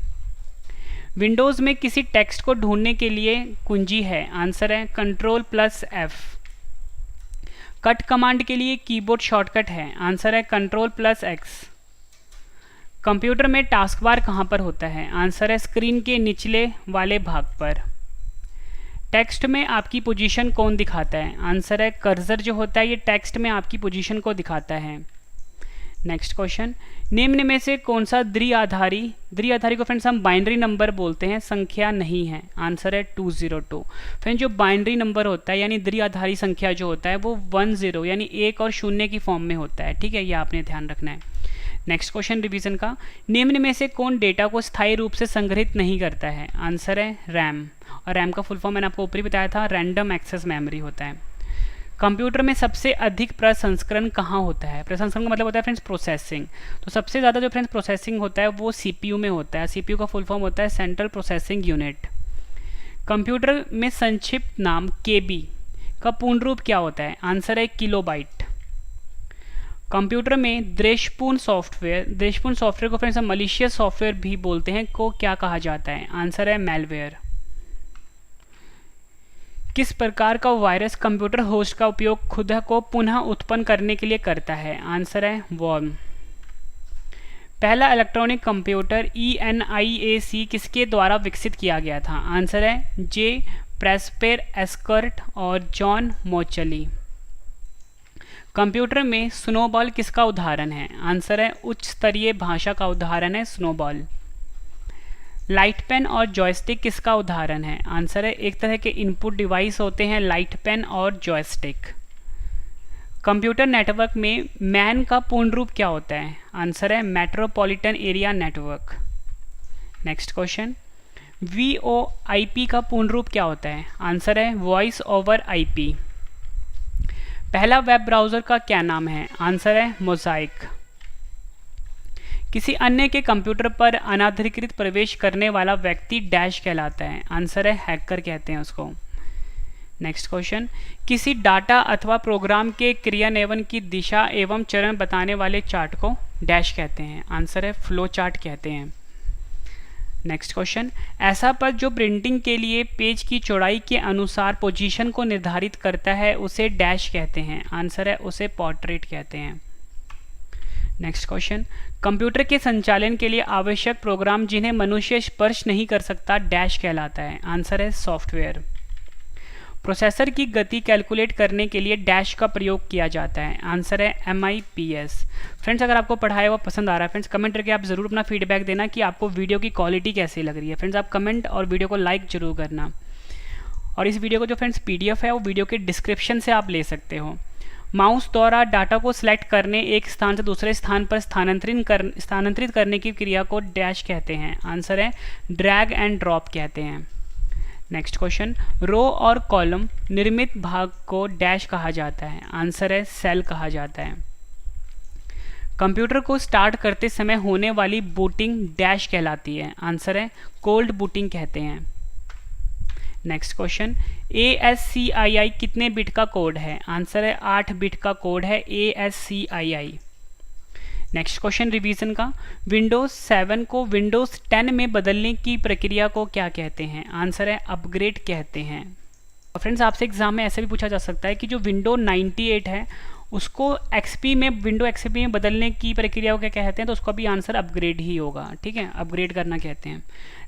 विंडोज़ में किसी टेक्स्ट को ढूंढने के लिए कुंजी है? आंसर है Ctrl+F। कट कमांड के लिए कीबोर्ड शॉर्टकट है? आंसर है Ctrl+X। कंप्यूटर में टास्क बार कहाँ पर होता है? आंसर है स्क्रीन के निचले वाले भाग पर। टेक्स्ट में आपकी पोजीशन कौन दिखाता है? आंसर है कर्सर जो होता है ये टेक्स्ट में आपकी पोजीशन को दिखाता है। नेक्स्ट क्वेश्चन, निम्न में से कौन सा द्विआधारी को फ्रेंड्स हम बाइनरी नंबर बोलते हैं, संख्या नहीं है? आंसर है 202। फ्रेंड्स जो बाइनरी नंबर होता है यानी द्विआधारी संख्या जो होता है वो 10 यानी 1 और 0 की फॉर्म में होता है, ठीक है, ये आपने ध्यान रखना है। नेक्स्ट क्वेश्चन रिवीजन का, निम्न में से कौन डेटा को स्थायी रूप से संग्रहित नहीं करता है? आंसर है रैम, और रैम का फुल फॉर्म मैंने आपको ऊपर ही बताया था, रैंडम एक्सेस मेमोरी होता है। कंप्यूटर में सबसे अधिक प्रसंस्करण कहाँ होता है? प्रसंस्करण का मतलब होता है फ्रेंड्स प्रोसेसिंग। तो सबसे ज़्यादा जो फ्रेंड्स प्रोसेसिंग होता है वो सीपीयू में होता है। सीपीयू का फुल फॉर्म होता है सेंट्रल प्रोसेसिंग यूनिट। कंप्यूटर में संक्षिप्त नाम केबी का पूर्ण रूप क्या होता है? आंसर है किलोबाइट। कंप्यूटर में द्वेषपूर्ण सॉफ्टवेयर को फ्रेंड्स हम मलिशियस सॉफ्टवेयर भी बोलते हैं, को क्या कहा जाता है? आंसर है मैलवेयर। किस प्रकार का वायरस कंप्यूटर होस्ट का उपयोग खुद को पुनः उत्पन्न करने के लिए करता है? आंसर है वर्म। पहला इलेक्ट्रॉनिक कंप्यूटर ENIAC किसके द्वारा विकसित किया गया था? आंसर है जे प्रेस्पेर एस्कर्ट और जॉन मोचली। कंप्यूटर में स्नोबॉल किसका उदाहरण है? आंसर है उच्च स्तरीय भाषा का उदाहरण है स्नोबॉल। लाइट पेन और जॉयस्टिक किसका उदाहरण है? आंसर है एक तरह के इनपुट डिवाइस होते हैं लाइट पेन और जॉयस्टिक। कंप्यूटर नेटवर्क में मैन का पूर्ण रूप क्या होता है? आंसर है metropolitan area network. Next question, VoIP का पूर्ण रूप क्या होता है? आंसर है वॉइस ओवर IP। पहला वेब ब्राउज़र का क्या नाम है? आंसर है मोज़ाइक। किसी अन्य के कंप्यूटर पर अनाधिकृत प्रवेश करने वाला व्यक्ति डैश कहलाता है? आंसर है हैकर कहते हैं उसको। नेक्स्ट क्वेश्चन, किसी डाटा अथवा प्रोग्राम के क्रियान्वयन की दिशा एवं चरण बताने वाले चार्ट को डैश कहते हैं? आंसर है फ्लो चार्ट कहते हैं। नेक्स्ट क्वेश्चन, ऐसा पद जो प्रिंटिंग के लिए पेज की चौड़ाई के अनुसार पोजीशन को निर्धारित करता है उसे डैश कहते हैं? आंसर है उसे पोर्ट्रेट कहते हैं। नेक्स्ट क्वेश्चन, कंप्यूटर के संचालन के लिए आवश्यक प्रोग्राम जिन्हें मनुष्य स्पर्श नहीं कर सकता डैश कहलाता है? आंसर है सॉफ्टवेयर। प्रोसेसर की गति कैलकुलेट करने के लिए डैश का प्रयोग किया जाता है? आंसर है MIPS। फ्रेंड्स अगर आपको पढ़ाया हुआ पसंद आ रहा है फ्रेंड्स कमेंट करके आप ज़रूर अपना फीडबैक देना कि आपको वीडियो की क्वालिटी कैसी लग रही है। फ्रेंड्स आप कमेंट और वीडियो को लाइक जरूर करना। और इस वीडियो को जो फ्रेंड्स PDF है वो वीडियो के डिस्क्रिप्शन से आप ले सकते हो। माउस द्वारा डाटा को सिलेक्ट करने एक स्थान से दूसरे स्थान पर स्थानांतरित करने की क्रिया को डैश कहते हैं? आंसर है ड्रैग एंड ड्रॉप कहते हैं। नेक्स्ट क्वेश्चन, रो और कॉलम निर्मित भाग को डैश कहा जाता है? आंसर है सेल कहा जाता है। कंप्यूटर को स्टार्ट करते समय होने वाली बूटिंग डैश कहलाती है? आंसर है कोल्ड बूटिंग कहते हैं। नेक्स्ट क्वेश्चन, ASCII कितने बिट का कोड है? आंसर है 8 बिट का कोड है ASCII। नेक्स्ट क्वेश्चन रिवीजन का, विंडोज 7 को विंडोज 10 में बदलने की प्रक्रिया को क्या कहते हैं? आंसर है अपग्रेड कहते हैं। और फ्रेंड्स आपसे एग्जाम में ऐसे भी पूछा जा सकता है कि जो विंडो 98 है उसको विंडो XP में बदलने की प्रक्रिया को क्या कहते हैं? तो उसका भी आंसर अपग्रेड ही होगा, ठीक है, अपग्रेड करना कहते हैं।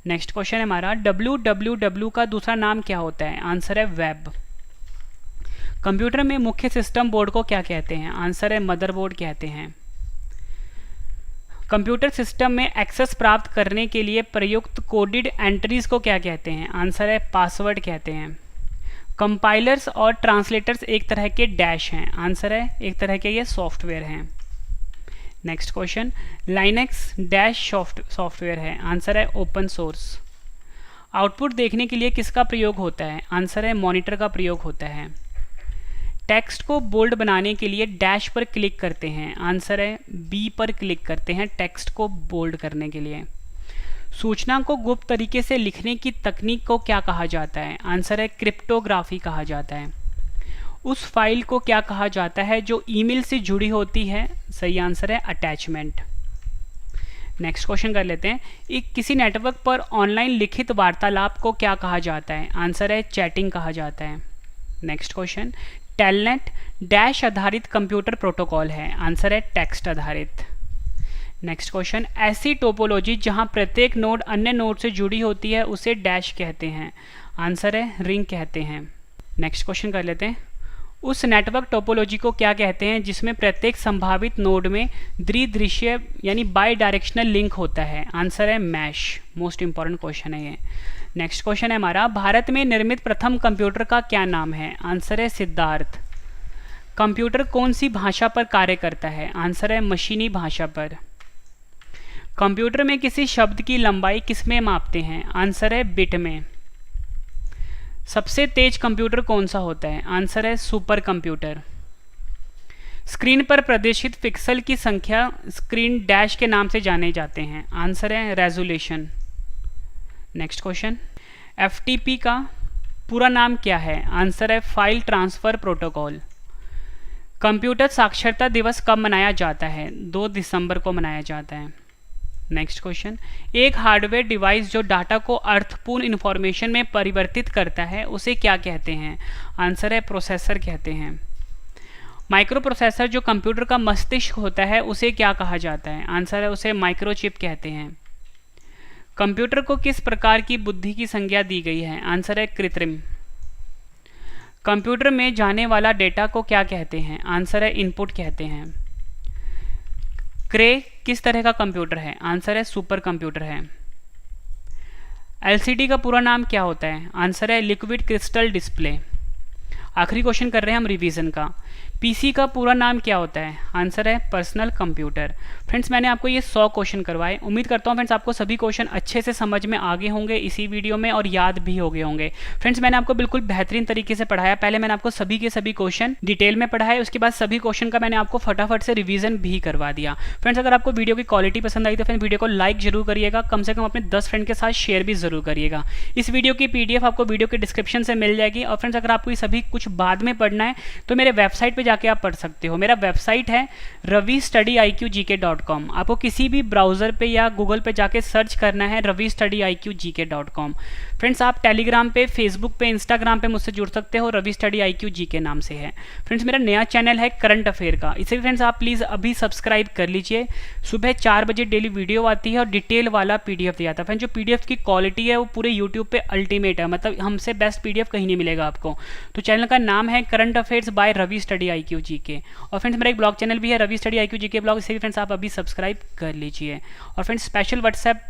नेक्स्ट क्वेश्चन है हमारा, www का दूसरा नाम क्या होता है? आंसर है वेब। कंप्यूटर में मुख्य सिस्टम बोर्ड को क्या कहते हैं? आंसर है मदरबोर्ड कहते हैं। कंप्यूटर सिस्टम में एक्सेस प्राप्त करने के लिए प्रयुक्त कोडेड एंट्रीज को क्या कहते हैं? आंसर है पासवर्ड कहते हैं। कंपाइलर्स और ट्रांसलेटर्स एक तरह के डैश हैं? आंसर है एक तरह के ये सॉफ्टवेयर हैं। Next question, Linux dash software है? आंसर है ओपन सोर्स। आउटपुट देखने के लिए किसका प्रयोग होता है? आंसर है मॉनिटर का प्रयोग होता है। टेक्स्ट को बोल्ड बनाने के लिए डैश पर क्लिक करते हैं? आंसर है B पर क्लिक करते हैं टेक्स्ट को बोल्ड करने के लिए। सूचना को गुप्त तरीके से लिखने की तकनीक को क्या कहा जाता है? आंसर है क्रिप्टोग्राफी कहा जाता है। उस फाइल को क्या कहा जाता है जो ईमेल से जुड़ी होती है? सही आंसर है अटैचमेंट। नेक्स्ट क्वेश्चन कर लेते हैं, किसी नेटवर्क पर ऑनलाइन लिखित वार्तालाप को क्या कहा जाता है? आंसर है चैटिंग कहा जाता है। नेक्स्ट क्वेश्चन, टेलनेट डैश आधारित कंप्यूटर प्रोटोकॉल है? आंसर है टेक्स्ट आधारित। नेक्स्ट क्वेश्चन, ऐसी टोपोलॉजी जहां प्रत्येक नोड अन्य नोड से जुड़ी होती है उसे डैश कहते हैं। आंसर है रिंग कहते हैं। नेक्स्ट क्वेश्चन कर लेते हैं, उस नेटवर्क टोपोलॉजी को क्या कहते हैं जिसमें प्रत्येक संभावित नोड में द्विदृश्य यानी बाई डायरेक्शनल लिंक होता है। आंसर है मैश। मोस्ट इंपॉर्टेंट क्वेश्चन है ये। नेक्स्ट क्वेश्चन है हमारा, भारत में निर्मित प्रथम कंप्यूटर का क्या नाम है। आंसर है सिद्धार्थ। कंप्यूटर कौन सी भाषा पर कार्य करता है। आंसर है मशीनी भाषा पर। कंप्यूटर में किसी शब्द की लंबाई किसमें मापते हैं। आंसर है बिट में। सबसे तेज कंप्यूटर कौन सा होता है। आंसर है सुपर कंप्यूटर। स्क्रीन पर प्रदर्शित पिक्सल की संख्या स्क्रीन डैश के नाम से जाने जाते हैं। आंसर है रेजोल्यूशन। नेक्स्ट क्वेश्चन, एफटीपी का पूरा नाम क्या है। आंसर है फाइल ट्रांसफर प्रोटोकॉल। कंप्यूटर साक्षरता दिवस कब मनाया जाता है। 2 दिसंबर को मनाया जाता है। नेक्स्ट क्वेश्चन, एक हार्डवेयर डिवाइस जो डाटा को अर्थपूर्ण इंफॉर्मेशन में परिवर्तित करता है उसे क्या कहते हैं। आंसर है प्रोसेसर कहते हैं। माइक्रो प्रोसेसर जो कंप्यूटर का मस्तिष्क होता है उसे क्या कहा जाता है। आंसर है उसे माइक्रोचिप कहते हैं। कंप्यूटर को किस प्रकार की बुद्धि की संज्ञा दी गई है। आंसर है कृत्रिम। कंप्यूटर में जाने वाला डेटा को क्या कहते हैं। आंसर है इनपुट कहते हैं। क्रे किस तरह का कंप्यूटर है। आंसर है सुपर कंप्यूटर है। एलसीडी का पूरा नाम क्या होता है। आंसर है लिक्विड क्रिस्टल डिस्प्ले। आखिरी क्वेश्चन कर रहे हैं हम रिवीजन का, पीसी का पूरा नाम क्या होता है। आंसर है पर्सनल कंप्यूटर। फ्रेंड्स मैंने आपको ये 100 क्वेश्चन करवाए। उम्मीद करता हूँ फ्रेंड्स आपको सभी क्वेश्चन अच्छे से समझ में आ गए होंगे इसी वीडियो में और याद भी हो गए होंगे। फ्रेंड्स मैंने आपको बिल्कुल बेहतरीन तरीके से पढ़ाया। पहले मैंने आपको सभी के सभी क्वेश्चन डिटेल में पढ़ाए, उसके बाद सभी क्वेश्चन का मैंने आपको फटाफट से रिवीजन भी करवा दिया। फ्रेंड्स अगर आपको वीडियो की क्वालिटी पसंद आई तो फ्रेंड्स वीडियो को लाइक जरूर करिएगा, कम से कम अपने 10 फ्रेंड के साथ शेयर भी जरूर करिएगा। इस वीडियो की पीडीएफ आपको वीडियो के डिस्क्रिप्शन से मिल जाएगी। और फ्रेंड्स अगर आपको ये सभी कुछ बाद में पढ़ना है तो मेरे वेबसाइट पे जाके आप पढ़ सकते हो। मेरा वेबसाइट है ravistudyIQgk.com। आपको किसी भी ब्राउजर पे या गूगल पे जाके सर्च करना है ravistudyIQgk.com। फ्रेंड्स आप टेलीग्राम पे, फेसबुक पे, इंस्टाग्राम पे मुझसे जुड़ सकते हो। रवि स्टडी IQ GK नाम से है। फ्रेंड्स मेरा नया चैनल है करंट अफेयर का, इसे भी फ्रेंड्स आप प्लीज़ अभी सब्सक्राइब कर लीजिए। सुबह 4 बजे डेली वीडियो आती है और डिटेल वाला पीडीएफ दिया था। फ्रेंड्स जो पीडीएफ की क्वालिटी है वो पूरे यूट्यूब पे अल्टीमेट है, मतलब हमसे बेस्ट पीडीएफ कहीं नहीं मिलेगा आपको। तो चैनल का नाम है current affairs by Ravi study IQ GK। और फ्रेंड्स मेरा एक ब्लॉग चैनल भी है Ravi study IQ GK blog, इसे भी फ्रेंड्स आप अभी सब्सक्राइब कर लीजिए। और friends special WhatsApp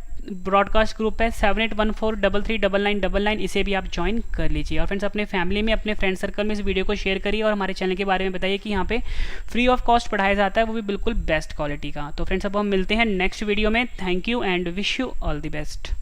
broadcast group है 7814339999, इसे भी आप ज्वाइन कर लीजिए। और फ्रेंड्स अपने फैमिली में, अपने फ्रेंड सर्कल में इस वीडियो को शेयर करिए और हमारे चैनल के बारे में बताइए कि यहाँ पे फ्री ऑफ कॉस्ट पढ़ाया जाता है, वो भी बिल्कुल बेस्ट क्वालिटी का। तो फ्रेंड्स अब हम मिलते हैं नेक्स्ट वीडियो में। Thank you and wish you all the best.